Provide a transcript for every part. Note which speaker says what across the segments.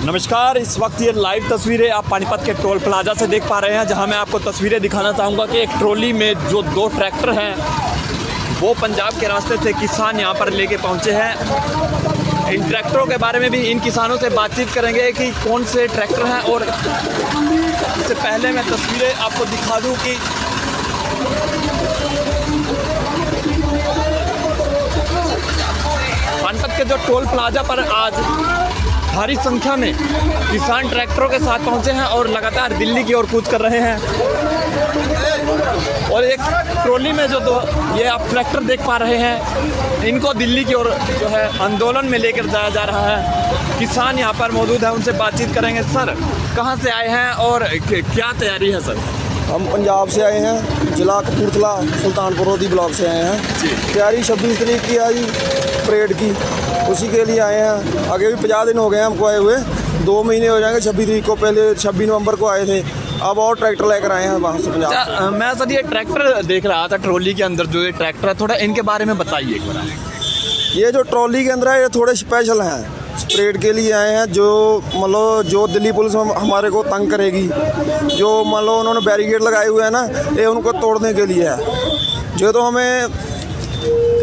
Speaker 1: नमस्कार। इस वक्त ये लाइव तस्वीरें आप पानीपत के टोल प्लाजा से देख पा रहे हैं, जहां मैं आपको तस्वीरें दिखाना चाहूँगा कि एक ट्रॉली में जो 2 ट्रैक्टर हैं वो पंजाब के रास्ते से किसान यहां पर लेके पहुंचे हैं। इन ट्रैक्टरों के बारे में भी इन किसानों से बातचीत करेंगे कि कौन से ट्रैक्टर हैं। और इससे पहले मैं तस्वीरें आपको दिखा दूँ कि पानीपत के जो टोल प्लाजा पर आज भारी संख्या में किसान ट्रैक्टरों के साथ पहुंचे हैं और लगातार दिल्ली की ओर कूच कर रहे हैं। और एक ट्रॉली में जो 2 ये आप ट्रैक्टर देख पा रहे हैं, इनको दिल्ली की ओर जो है आंदोलन में लेकर जाया जा रहा है। किसान यहां पर मौजूद है, उनसे बातचीत करेंगे। सर, कहां से आए हैं और क्या तैयारी है? सर,
Speaker 2: हम पंजाब से आए हैं, जिला कपूरथला सुल्तानपुर लोधी ब्लॉक से आए हैं। तैयारी 26 तारीख की है जी, परेड की, उसी के लिए आए हैं। आगे भी 50 दिन हो गए हैं हमको आए हुए, 2 महीने हो जाएंगे। 26 तारीख को, पहले 26 नवंबर को आए थे, अब और ट्रैक्टर लेकर आए हैं वहाँ से पंजाब से।
Speaker 1: मैं सर ये ट्रैक्टर देख रहा था, ट्रॉली के अंदर जो ये ट्रैक्टर है, थोड़ा इनके बारे में बताइए एक बार।
Speaker 2: ये जो ट्रॉली के अंदर है ये थोड़े स्पेशल हैं, परेड के लिए आए हैं। जो मतलब जो दिल्ली पुलिस हमारे को तंग करेगी, जो मतलब उन्होंने बैरिकेड लगाए हुए हैं ना, ये उनको तोड़ने के लिए है। जो तो हमें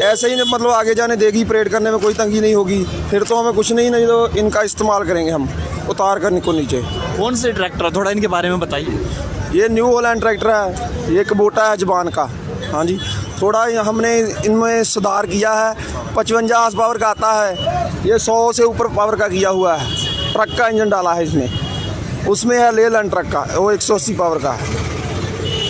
Speaker 2: ऐसे ही मतलब आगे जाने देगी, परेड करने में कोई तंगी नहीं होगी, फिर तो हमें कुछ नहीं तो इनका इस्तेमाल करेंगे हम उतार कर इनको नीचे।
Speaker 1: कौन से ट्रैक्टर, थोड़ा इनके बारे में बताइए।
Speaker 2: ये न्यू हॉलैंड ट्रैक्टर है, ये कबोटा है जबान का। हाँ जी, थोड़ा हमने इनमें सुधार किया है। 55 हॉर्स पावर का आता है, ये 100 से ऊपर पावर का किया हुआ है। ट्रक का इंजन डाला है इसमें, उसमें है लेलैंड ट्रक का, वो 180 पावर का है।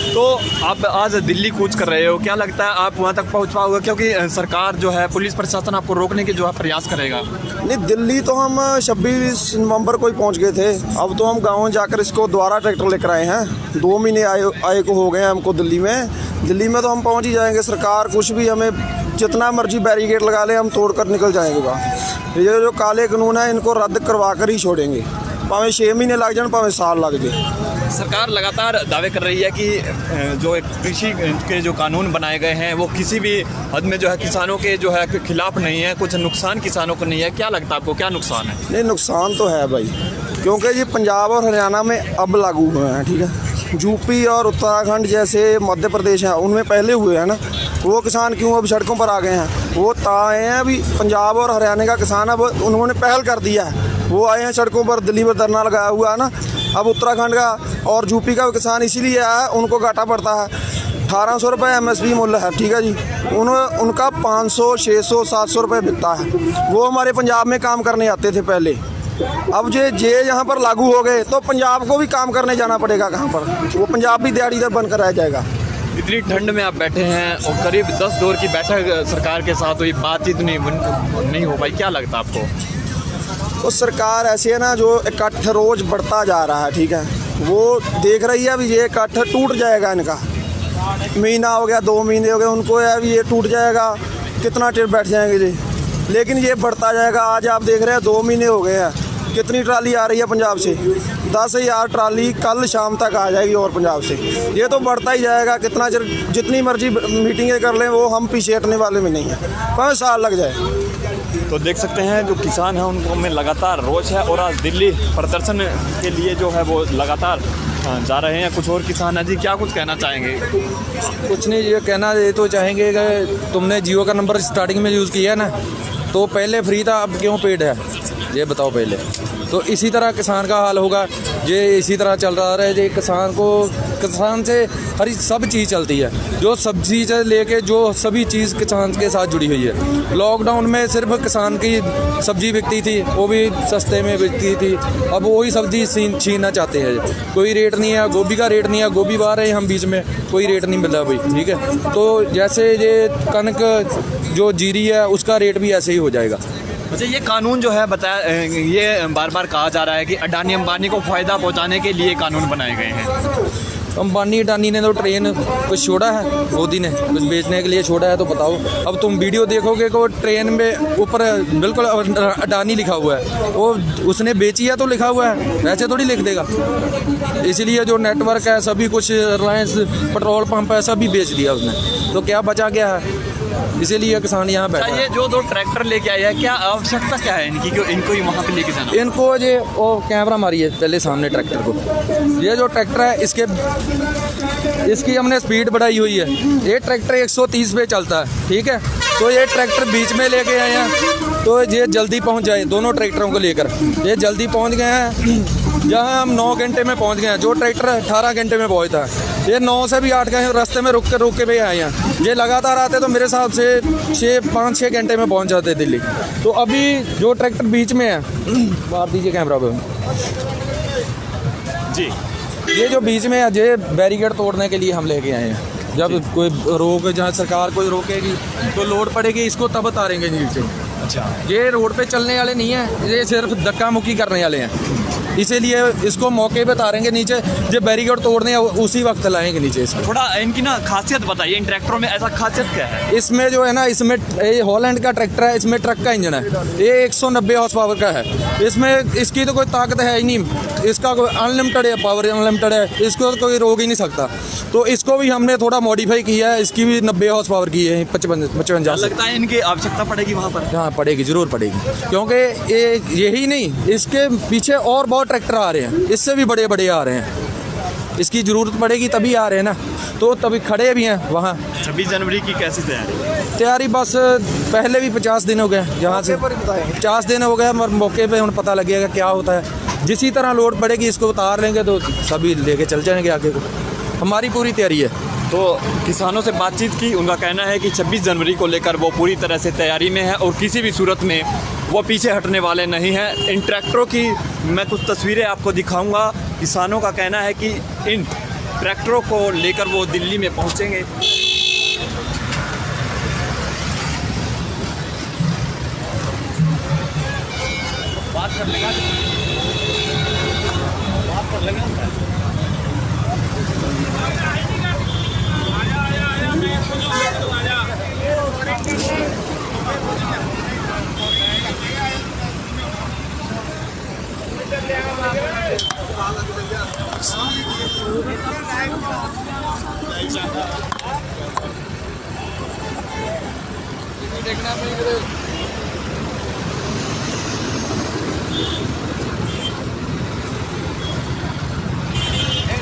Speaker 1: तो आप आज दिल्ली कूच कर रहे हो, क्या लगता है आप वहाँ तक पहुँच पाओगे? क्योंकि सरकार जो है, पुलिस प्रशासन आपको रोकने के जो है प्रयास करेगा।
Speaker 2: नहीं, दिल्ली तो हम 26 नवंबर को ही पहुंच गए थे। अब तो हम गाँव जाकर इसको दोबारा ट्रैक्टर लेकर आए हैं। 2 महीने आए को हो गए हैं हमको दिल्ली में तो हम पहुंच ही जाएंगे। सरकार कुछ भी, हमें जितना मर्जी बैरिकेड लगा ले, हम तोड़ कर निकल जाएंगे वहाँ। ये जो काले कानून है, इनको रद्द करवा कर ही छोड़ेंगे, भावें 6 महीने लग जाए, भावें साल लग जाए।
Speaker 1: सरकार लगातार दावे कर रही है कि जो एक कृषि के जो कानून बनाए गए हैं वो किसी भी हद में जो है किसानों के जो है खिलाफ नहीं है, कुछ नुकसान किसानों को नहीं है। क्या लगता है आपको, क्या नुकसान है?
Speaker 2: नहीं, नुकसान तो है भाई, क्योंकि ये पंजाब और हरियाणा में अब लागू हुए हैं, ठीक है। यूपी और उत्तराखंड जैसे मध्य प्रदेश हैं, उनमें पहले हुए हैं ना। वो किसान क्यों अब सड़कों पर आ गए हैं? वो आए हैं अभी पंजाब और हरियाणा का किसान, अब उन्होंने पहल कर दिया है, वो आए हैं सड़कों पर, दिल्ली में धरना लगाया हुआ है ना। अब उत्तराखंड का और यूपी का किसान इसीलिए आया है, उनको घाटा पड़ता है। 1800 रुपये MSP मूल्य है, ठीक है जी। उनका 500, 600, 700 रुपये बिकता है। वो हमारे पंजाब में काम करने आते थे पहले। अब जे यहाँ पर लागू हो गए तो पंजाब को भी काम करने जाना पड़ेगा कहाँ पर, वो पंजाब भी दिहाड़ी दर बनकर रह जाएगा।
Speaker 1: इतनी ठंड में आप बैठे हैं और करीब 10 दौर की बैठक सरकार के साथ हुई, बातचीत नहीं हो पाई, क्या लगता है आपको?
Speaker 2: तो सरकार ऐसी है ना, जो इकट्ठ रोज़ बढ़ता जा रहा है, ठीक है। वो देख रही है अभी ये इकट्ठ टूट जाएगा, इनका महीना हो गया, 2 महीने हो गए, उनको है अभी ये टूट जाएगा, कितना टिर बैठ जाएंगे जी। लेकिन ये बढ़ता जाएगा। आज आप देख रहे हैं 2 महीने हो गए हैं, कितनी ट्राली आ रही है पंजाब से? 10,000 ट्राली कल शाम तक आ जाएगी और पंजाब से। ये तो बढ़ता ही जाएगा, कितना जितनी मर्जी मीटिंगें कर लें, वो हम पीछे हटने वाले में नहीं है, 5 साल लग जाए।
Speaker 1: तो देख सकते हैं जो किसान हैं उनको में लगातार रोष है और आज दिल्ली प्रदर्शन के लिए जो है वो लगातार जा रहे हैं। कुछ और किसान हैं जी, क्या कुछ कहना चाहेंगे?
Speaker 3: कुछ नहीं, ये कहना ये तो चाहेंगे कि तुमने जियो का नंबर स्टार्टिंग में यूज़ किया ना, तो पहले फ्री था, अब क्यों पेड है, ये बताओ पहले। तो इसी तरह किसान का हाल होगा, ये इसी तरह चल रहा है। ये किसान से हर सब चीज़ चलती है, जो सब्जी से लेके जो सभी चीज़ किसान के साथ जुड़ी हुई है। लॉकडाउन में सिर्फ किसान की सब्जी बिकती थी, वो भी सस्ते में बिकती थी, अब वही सब्जी छीनना चाहते हैं। कोई रेट नहीं है, गोभी का रेट नहीं है, गोभी बाहर है, हम बीच में कोई रेट नहीं मिल रहा भाई, ठीक है। तो जैसे ये कनक जो जीरी है, उसका रेट भी ऐसे ही हो जाएगा।
Speaker 1: अच्छा, ये कानून जो है बताया, ये बार बार कहा जा रहा है कि अडानी अंबानी को फ़ायदा पहुंचाने के लिए कानून बनाए गए हैं।
Speaker 3: अंबानी ने तो ट्रेन कुछ छोड़ा है, मोदी ने कुछ बेचने के लिए छोड़ा है, तो बताओ। अब तुम वीडियो देखोगे कि वो ट्रेन में ऊपर बिल्कुल अडानी लिखा हुआ है, वो उसने बेची है तो लिखा हुआ है, ऐसे थोड़ी लिख देगा। इसलिए जो नेटवर्क है सभी कुछ, रिलायंस पेट्रोल पंप है, सभी बेच दिया उसने, तो क्या बचा गया है? इसीलिए किसान यहाँ बैठा है।
Speaker 1: ये जो दो ट्रैक्टर लेके आए हैं, क्या आवश्यकता क्या है इनकी, क्यों इनको ही वहाँ पे लेके जाना?
Speaker 3: इनको ये वो कैमरा मारिए पहले सामने ट्रैक्टर को। ये जो ट्रैक्टर है इसकी हमने स्पीड बढ़ाई हुई है। ये ट्रैक्टर 130 पे चलता है, ठीक है। तो ये ट्रैक्टर बीच में लेके आए हैं तो ये जल्दी पहुंच जाए, दोनों ट्रैक्टरों को लेकर ये जल्दी पहुंच गए हैं। जहां हम 9 घंटे में पहुंच गए हैं, जो ट्रैक्टर 18 घंटे में पहुंचता है, ये 9 से भी 8 गए, रास्ते में रुक के भी आए हैं। ये लगातार आते तो मेरे हिसाब से 5-6 घंटे में पहुंच जाते दिल्ली। तो अभी जो ट्रैक्टर बीच में है, मार दीजिए कैमरा पे
Speaker 1: जी।
Speaker 3: ये जो बीच में है, ये बैरिकेड तोड़ने के लिए हम लेके आए हैं। जब कोई जहाँ सरकार कोई रोकेगी तो लोड पड़ेगी, इसको तब उतारेंगे नीचे।
Speaker 1: अच्छा,
Speaker 3: ये रोड पे चलने वाले नहीं है, ये सिर्फ धक्का मुक्की करने वाले हैं। इसीलिए इसको मौके पे उतारेंगे नीचे, जो बैरिकेड तोड़ने हैं उसी वक्त लाएंगे नीचे इसको।
Speaker 1: थोड़ा इनकी ना खासियत बताइए, इन ट्रैक्टरों में ऐसा खासियत क्या है?
Speaker 3: इसमें जो है ना, इसमें ये हॉलैंड का ट्रैक्टर है, इसमें ट्रक का इंजन है। ये 190 हॉर्स पावर का है। इसमें इसकी तो कोई ताकत है ही नहीं, इसका कोई अनलिमिटेड है, पावर अनलिमिटेड है, इसको तो कोई रोक ही नहीं सकता। तो इसको भी हमने थोड़ा मॉडिफाई किया है, इसकी भी 90 हॉर्स पावर की है, 55।
Speaker 1: लगता है इनकी आवश्यकता पड़ेगी वहाँ पर?
Speaker 3: हाँ पड़ेगी, जरूर पड़ेगी, क्योंकि यही नहीं, इसके पीछे और बहुत ट्रैक्टर आ रहे हैं, इससे भी बड़े बड़े आ रहे हैं। इसकी ज़रूरत पड़ेगी तभी आ रहे हैं ना, तो तभी खड़े भी हैं वहाँ।
Speaker 1: 26 जनवरी की कैसी
Speaker 3: तैयारी बस पहले भी 50 दिन हो गए, जहाँ से 50 दिन हो गए, मगर मौके पे उन्हें पता लगेगा क्या होता है। जिसी तरह लोड पड़ेगी इसको उतार लेंगे तो सभी लेके चल जाएंगे आगे को। हमारी पूरी तैयारी है।
Speaker 1: तो किसानों से बातचीत की, उनका कहना है कि 26 जनवरी को लेकर वो पूरी तरह से तैयारी में है और किसी भी सूरत में वो पीछे हटने वाले नहीं हैं। इन ट्रैक्टरों की मैं कुछ तस्वीरें आपको दिखाऊंगा। किसानों का कहना है कि इन ट्रैक्टरों को लेकर वो दिल्ली में पहुंचेंगे। बात कर लेगा, बात कर लेगा।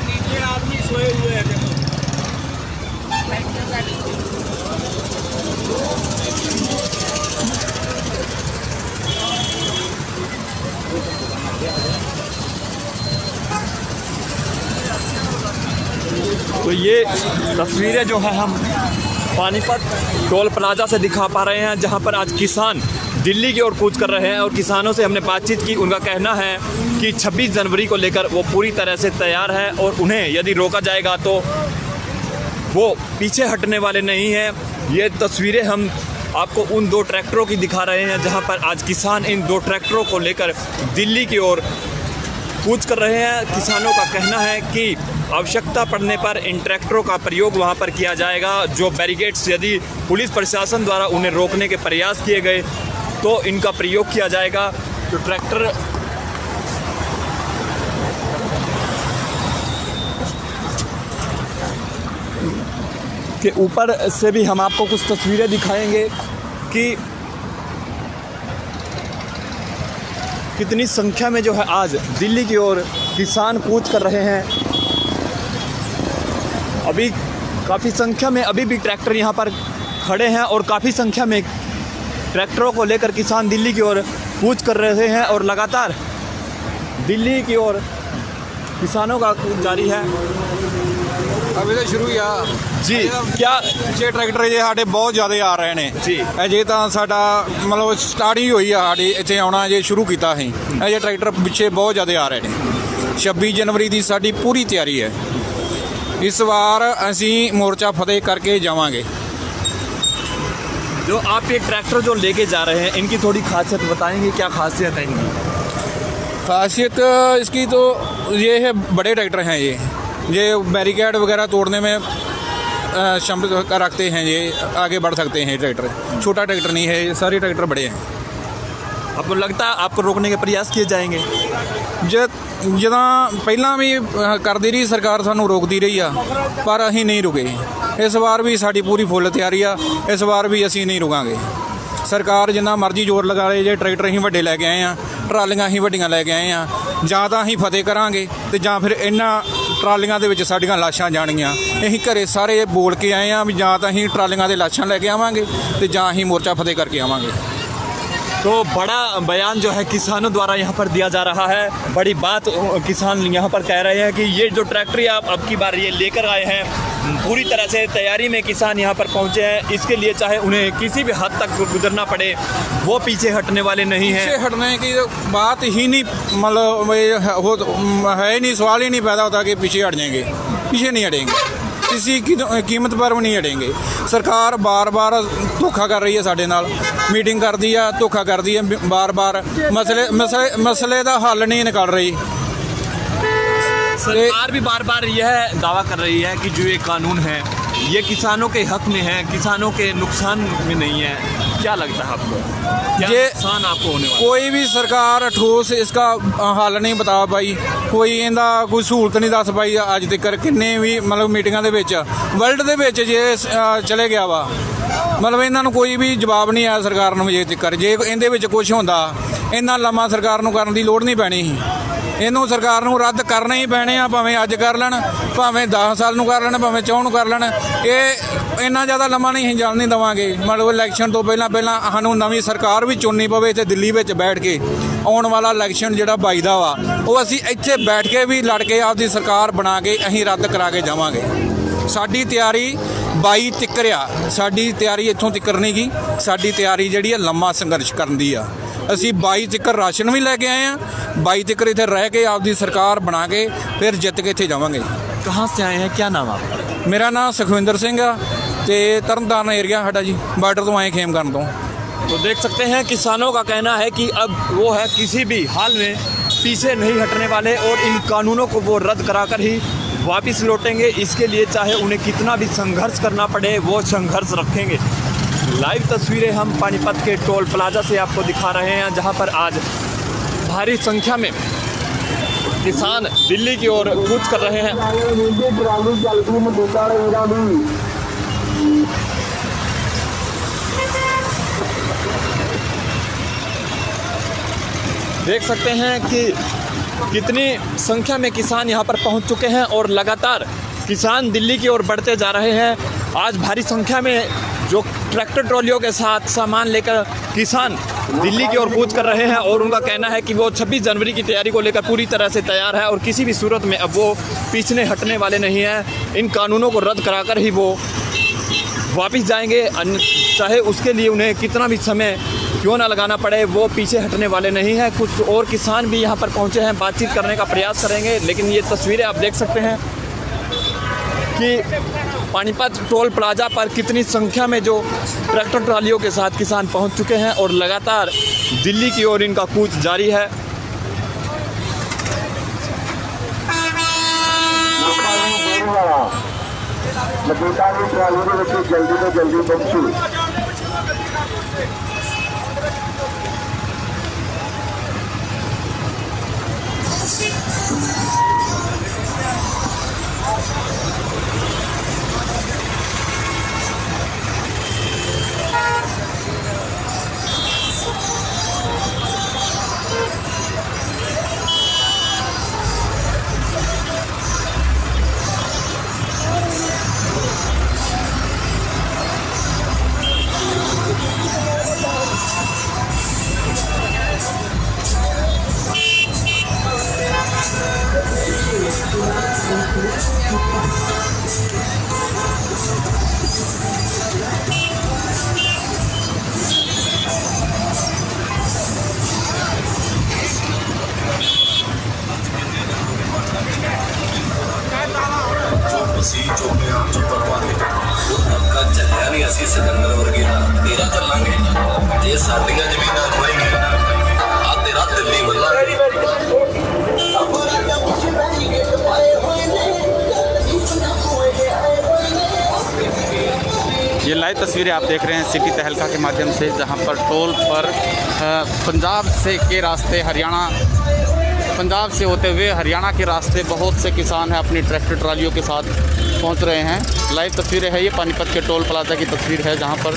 Speaker 1: नीचे आदमी सोए हुए हैं। तो ये तस्वीरें जो है हम पानीपत टोल प्लाजा से दिखा पा रहे हैं, जहां पर आज किसान दिल्ली की ओर कूच कर रहे हैं। और किसानों से हमने बातचीत की, उनका कहना है कि 26 जनवरी को लेकर वो पूरी तरह से तैयार है और उन्हें यदि रोका जाएगा तो वो पीछे हटने वाले नहीं हैं। ये तस्वीरें हम आपको उन दो ट्रैक्टरों की दिखा रहे हैं, जहां पर आज किसान इन दो ट्रैक्टरों को लेकर दिल्ली की ओर कूच कर रहे हैं। किसानों का कहना है कि आवश्यकता पड़ने पर इन ट्रैक्टरों का प्रयोग वहां पर किया जाएगा। जो बैरिकेड्स यदि पुलिस प्रशासन द्वारा उन्हें रोकने के प्रयास किए गए तो इनका प्रयोग किया जाएगा। तो ट्रैक्टर के ऊपर से भी हम आपको कुछ तस्वीरें दिखाएंगे कि कितनी संख्या में जो है आज दिल्ली की ओर किसान कूच कर रहे हैं। अभी काफ़ी संख्या में अभी भी ट्रैक्टर यहाँ पर खड़े हैं और काफ़ी संख्या में ट्रैक्टरों को लेकर किसान दिल्ली की ओर कूच कर रहे हैं और लगातार दिल्ली की ओर किसानों का कूच जारी है।
Speaker 4: अभी तो शुरू ही आ
Speaker 1: जी, क्या
Speaker 4: ਪਿੱਛੇ ਟਰੈਕਟਰ ਜੇ ਸਾਡੇ ਬਹੁਤ ਜ਼ਿਆਦਾ ਆ ਰਹੇ ਨੇ
Speaker 1: ਜੀ।
Speaker 4: ਅਜੇ ਤਾਂ ਸਾਡਾ ਮਤਲਬ ਸਟਾਰਟ ਹੀ ਹੋਈ ਆ, ਸਾਡੀ ਇੱਥੇ ਆਉਣਾ ਜੇ ਸ਼ੁਰੂ ਕੀਤਾ ਅਸੀਂ। ਅਜੇ ਟਰੈਕਟਰ ਪਿੱਛੇ ਬਹੁਤ ਜ਼ਿਆਦਾ ਆ ਰਹੇ ਨੇ। 26 ਜਨਵਰੀ ਦੀ ਸਾਡੀ ਪੂਰੀ ਤਿਆਰੀ ਹੈ। ਇਸ ਵਾਰ ਅਸੀਂ ਮੋਰਚਾ ਫਤਿਹ ਕਰਕੇ ਜਾਵਾਂਗੇ।
Speaker 1: जो आप ये ट्रैक्टर जो लेके जा रहे हैं, इनकी थोड़ी खासियत बताएंगे, क्या खासियत है इनकी?
Speaker 4: खासियत इसकी तो ये है, बड़े ट्रैक्टर हैं ये बैरिकेड वगैरह तोड़ने में क्षमता रखते हैं, ये आगे बढ़ सकते हैं। ट्रैक्टर छोटा ट्रैक्टर नहीं है, ये सारे ट्रैक्टर बड़े हैं।
Speaker 1: आपको लगता है आपको रोकने के प्रयास किए जाएंगे?
Speaker 4: ਜਿੱਦਾਂ ਪਹਿਲਾਂ ਵੀ ਕਰਦੀ ਰਹੀ ਸਰਕਾਰ, ਸਾਨੂੰ ਰੋਕਦੀ ਰਹੀ ਆ, ਪਰ ਅਸੀਂ ਨਹੀਂ ਰੁਕੇ। ਇਸ ਵਾਰ ਵੀ ਸਾਡੀ ਪੂਰੀ ਫੁੱਲ ਤਿਆਰੀ ਆ, ਇਸ ਵਾਰ ਵੀ ਅਸੀਂ ਨਹੀਂ ਰੁਕਾਂਗੇ। ਸਰਕਾਰ ਜਿੰਨਾ ਮਰਜ਼ੀ ਜ਼ੋਰ ਲਗਾ ਲੇ, ਜੇ ਟਰੈਕਟਰ ਅਸੀਂ ਵੱਡੇ ਲੈ ਕੇ ਆਏ ਆ, ਟਰਾਲੀਆਂ ਅਸੀਂ ਵੱਡੀਆਂ ਲੈ ਕੇ ਆਏ ਆ, ਜਾਂ ਤਾਂ ਅਸੀਂ ਫਤਿਹ ਕਰਾਂਗੇ ਤੇ ਜਾਂ ਫਿਰ ਇਹਨਾਂ ਟਰਾਲੀਆਂ ਦੇ ਵਿੱਚ ਸਾਡੀਆਂ ਲਾਸ਼ਾਂ ਜਾਣਗੀਆਂ। ਅਸੀਂ ਘਰੇ ਸਾਰੇ ਬੋਲ ਕੇ ਆਏ ਆ ਵੀ ਜਾਂ ਤਾਂ ਅਸੀਂ ਟਰਾਲੀਆਂ ਦੇ ਲਾਸ਼ਾਂ ਲੈ ਕੇ ਆਵਾਂਗੇ ਤੇ ਜਾਂ ਅਸੀਂ ਮੋਰਚਾ ਫਤਿਹ ਕਰਕੇ ਆਵਾਂਗੇ।
Speaker 1: तो बड़ा बयान जो है किसानों द्वारा यहाँ पर दिया जा रहा है। बड़ी बात किसान यहाँ पर कह रहे हैं कि ये जो ट्रैक्टर आप अब की बार ये लेकर आए हैं, पूरी तरह से तैयारी में किसान यहाँ पर पहुँचे हैं। इसके लिए चाहे उन्हें किसी भी हद तक गुजरना पड़े, वो पीछे हटने वाले नहीं हैं।
Speaker 4: पीछे हटने की बात ही नहीं, मतलब है ही नहीं, सवाल ही नहीं पैदा होता कि पीछे हट जाएंगे। पीछे नहीं हटेंगे, किसी की कीमत पर भी नहीं हटेंगे। सरकार बार बार धोखा कर रही है, साढ़े नाल मीटिंग करती है, धोखा करती है, बार बार मसले का हल नहीं निकाल रही।
Speaker 1: सरकार भी बार बार यह दावा कर रही है कि जो ये कानून है ये किसानों के हक में है, किसानों के नुकसान में नहीं है। क्या लगता है आपको, क्या नुकसान आपको होने वाला?
Speaker 4: कोई भी सरकार ठोस इसका हल नहीं बता पाई, कोई इहदा कोई सहूलत नहीं दस पाई अज तक। किन्ने भी मतलब मीटिंगां दे विच वर्ल्ड दे विच जे चले गया वा, मतलब इन्हां नूं कोई भी जवाब नहीं आया सरकार नूं। जे तक जे इहदे विच कुछ होंदा, इन्ना लम्मा सरकार नूं करन दी लोड़ नहीं पैनी ही। ਇਹਨੂੰ ਸਰਕਾਰ ਨੂੰ ਰੱਦ ਕਰਨੇ ਹੀ ਪੈਣੇ ਆ, ਭਾਵੇਂ ਅੱਜ ਕਰ ਲੈਣ, ਭਾਵੇਂ 10 ਸਾਲ ਨੂੰ ਕਰ ਲੈਣ, ਭਾਵੇਂ 4 ਨੂੰ ਕਰ ਲੈਣ। ਇਹ ਇੰਨਾ ਜ਼ਿਆਦਾ ਲੰਮਾ ਨਹੀਂ ਅਸੀਂ ਜਾਣ ਨਹੀਂ ਦੇਵਾਂਗੇ। ਮਤਲਬ ਇਲੈਕਸ਼ਨ ਤੋਂ ਪਹਿਲਾਂ ਸਾਨੂੰ ਨਵੀਂ ਸਰਕਾਰ ਵੀ ਚੁਣਨੀ ਪਵੇ ਤੇ ਦਿੱਲੀ ਵਿੱਚ ਬੈਠ ਕੇ ਆਉਣ ਵਾਲਾ ਇਲੈਕਸ਼ਨ ਜਿਹੜਾ 22 ਦਾ ਵਾ, ਉਹ ਅਸੀਂ ਇੱਥੇ ਬੈਠ ਕੇ ਵੀ ਲੜ ਕੇ ਆਪਦੀ ਸਰਕਾਰ ਬਣਾ ਕੇ ਅਸੀਂ ਰੱਦ ਕਰਾ ਕੇ ਜਾਵਾਂਗੇ। ਸਾਡੀ ਤਿਆਰੀ 22 ਤੱਕ ਆ, ਸਾਡੀ ਤਿਆਰੀ ਇੱਥੋਂ ਤੱਕ ਨਹੀਂ ਗੀ। ਸਾਡੀ ਤਿਆਰੀ ਜਿਹੜੀ ਆ ਲੰਮਾ ਸੰਘਰਸ਼ ਕਰਨ ਦੀ ਆ। ਅਸੀਂ 22 ਤੱਕ ਰਾਸ਼ਨ ਵੀ ਲੈ ਕੇ ਆਏ ਆ, 22 ਤੱਕ ਇੱਥੇ ਰਹਿ ਕੇ ਆਪਦੀ ਸਰਕਾਰ ਬਣਾ ਕੇ ਫਿਰ ਜਿੱਤ ਕੇ ਇੱਥੇ ਜਾਵਾਂਗੇ।
Speaker 1: कहाँ से आए हैं, क्या नाम आपका?
Speaker 4: ਮੇਰਾ ਨਾਮ ਸੁਖਵਿੰਦਰ ਸਿੰਘ ਆ ਤੇ ਤਰਨਤਾਰਨ ਏਰੀਆ ਸਾਡਾ ਜੀ, ਬਾਰਡਰ ਤੋਂ ਆਏ ਖੇਮਕਰਨ ਤੋਂ।
Speaker 1: तो देख सकते हैं किसानों का कहना है कि अब वो है किसी भी हाल में पीछे नहीं हटने वाले और इन कानूनों को वो रद्द कराकर ही वापस लौटेंगे। इसके लिए चाहे उन्हें कितना भी संघर्ष करना पड़े, वो संघर्ष रखेंगे। लाइव तस्वीरें हम पानीपत के टोल प्लाजा से आपको दिखा रहे हैं, जहां पर आज भारी संख्या में किसान दिल्ली की ओर कूच कर रहे हैं। देख सकते हैं कि कितनी संख्या में किसान यहाँ पर पहुँच चुके हैं और लगातार किसान दिल्ली की ओर बढ़ते जा रहे हैं। आज भारी संख्या में जो ट्रैक्टर ट्रॉलियों के साथ सामान लेकर किसान दिल्ली की ओर कूच कर रहे हैं और उनका कहना है कि वो 26 जनवरी की तैयारी को लेकर पूरी तरह से तैयार है और किसी भी सूरत में अब वो पीछे हटने वाले नहीं हैं। इन कानूनों को रद्द कराकर ही वो वापस जाएंगे, चाहे उसके लिए उन्हें कितना भी समय क्यों ना लगाना पड़े, वो पीछे हटने वाले नहीं हैं। कुछ और किसान भी यहाँ पर पहुँचे हैं, बातचीत करने का प्रयास करेंगे। लेकिन ये तस्वीरें आप देख सकते हैं कि पानीपत टोल प्लाजा पर कितनी संख्या में जो ट्रैक्टर ट्रालियों के साथ किसान पहुँच चुके हैं और लगातार दिल्ली की ओर इनका कूच जारी है।
Speaker 5: जल्दी से जल्दी पहुंची।
Speaker 6: ਚੱਲਿਆ ਨਹੀਂ ਅਸੀਂ ਸਿਕੰਦਰ ਵਰਗੇ ਨਾਲ ਤੇਰਾ ਚੱਲਾਂਗੇ ਜੇ ਸਾਡੀਆਂ ਜ਼ਮੀਨਾਂ ਖੋਏਂਗੇ ਆ ਤੇਰਾ ਦਿੱਲੀ ਵੱਲਾਂਗੇ।
Speaker 7: ये लाइव तस्वीरें आप देख रहे हैं सिटी तहलका के माध्यम से, जहां पर टोल पर पंजाब से के रास्ते पंजाब से होते हुए हरियाणा के रास्ते बहुत से किसान हैं अपनी ट्रैक्टर ट्रालियों के साथ पहुंच रहे हैं। लाइव तस्वीरें है, ये पानीपत के टोल प्लाजा की तस्वीर है, जहां पर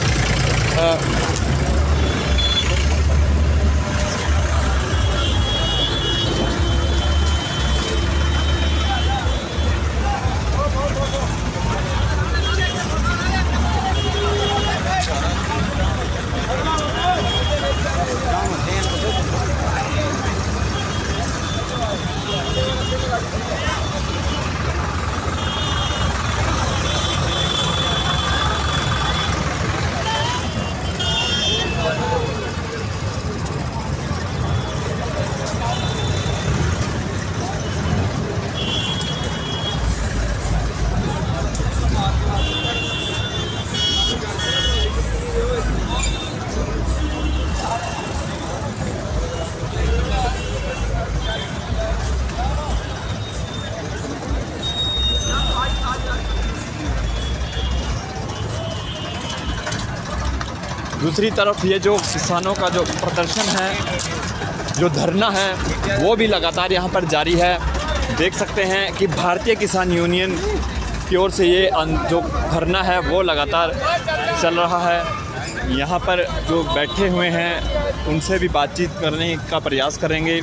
Speaker 1: दूसरी तरफ ये जो किसानों का जो प्रदर्शन है, जो धरना है, वो भी लगातार यहाँ पर जारी है। देख सकते हैं कि भारतीय किसान यूनियन की ओर से ये जो धरना है वो लगातार चल रहा है। यहाँ पर जो बैठे हुए हैं उनसे भी बातचीत करने का प्रयास करेंगे।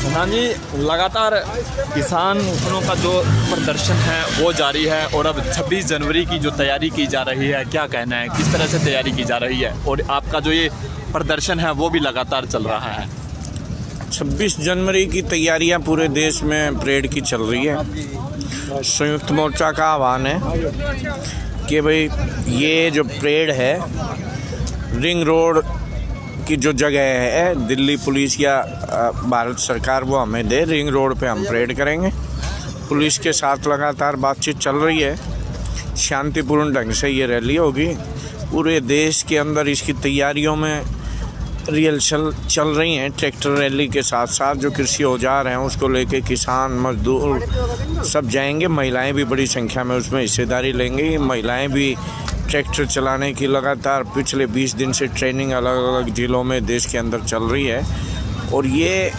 Speaker 1: हाँ जी, लगातार किसानों का जो प्रदर्शन है वो जारी है और अब 26 जनवरी की जो तैयारी की जा रही है, क्या कहना है, किस तरह से तैयारी की जा रही है? और आपका जो ये प्रदर्शन है वो भी लगातार चल रहा है।
Speaker 8: 26 जनवरी की तैयारियां पूरे देश में परेड की चल रही है। संयुक्त मोर्चा का आह्वान है कि भाई ये जो परेड है, रिंग रोड की जो जगह है, दिल्ली पुलिस या भारत सरकार वो हमें दे, रिंग रोड पे हम परेड करेंगे। पुलिस के साथ लगातार बातचीत चल रही है, शांतिपूर्ण ढंग से ये रैली होगी। पूरे देश के अंदर इसकी तैयारियों में चल रही हैं। ट्रैक्टर रैली के साथ साथ जो कृषि औजार हैं उसको लेके किसान मजदूर सब जाएंगे। महिलाएं भी बड़ी संख्या में उसमें हिस्सेदारी लेंगी। महिलाएं भी ट्रैक्टर चलाने की लगातार पिछले 20 दिन से ट्रेनिंग अलग अलग ज़िलों में देश के अंदर चल रही है। और ये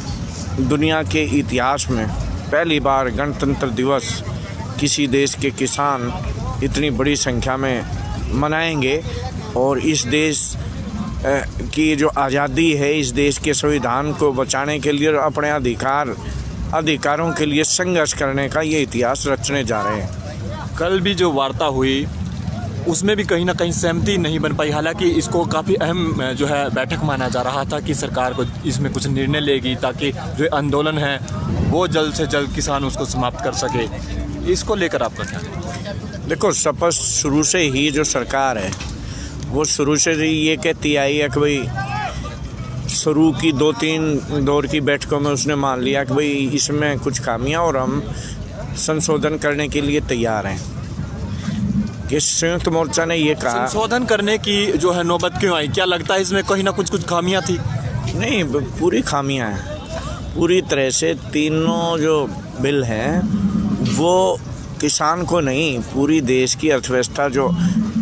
Speaker 8: दुनिया के इतिहास में पहली बार गणतंत्र दिवस किसी देश के किसान इतनी बड़ी संख्या में मनाएंगे। और इस देश की जो आज़ादी है, इस देश के संविधान को बचाने के लिए, अपने अधिकारों के लिए संघर्ष करने का ये इतिहास रचने जा रहे हैं।
Speaker 1: कल भी जो वार्ता हुई उसमें भी कहीं ना कहीं सहमति नहीं बन पाई। हालांकि इसको काफ़ी अहम जो है बैठक माना जा रहा था कि सरकार को इसमें कुछ निर्णय लेगी ताकि जो आंदोलन है वो जल्द से जल्द किसान उसको समाप्त कर सके। इसको लेकर आपका क्या है?
Speaker 8: देखो, स्पष्ट शुरू से ही जो सरकार है वो शुरू से ही ये कहती आई है कि भाई शुरू की 2-3 दौर की बैठकों में उसने मान लिया कि भाई इसमें कुछ खामियां और हम संशोधन करने के लिए तैयार हैं। कि संयुक्त मोर्चा ने ये कहा,
Speaker 1: संशोधन करने की जो है नौबत क्यों आई? क्या लगता है इसमें कहीं ना कुछ खामियां थी?
Speaker 8: नहीं, पूरी खामियां हैं। पूरी तरह से तीनों जो बिल हैं वो किसान को नहीं, पूरी देश की अर्थव्यवस्था, जो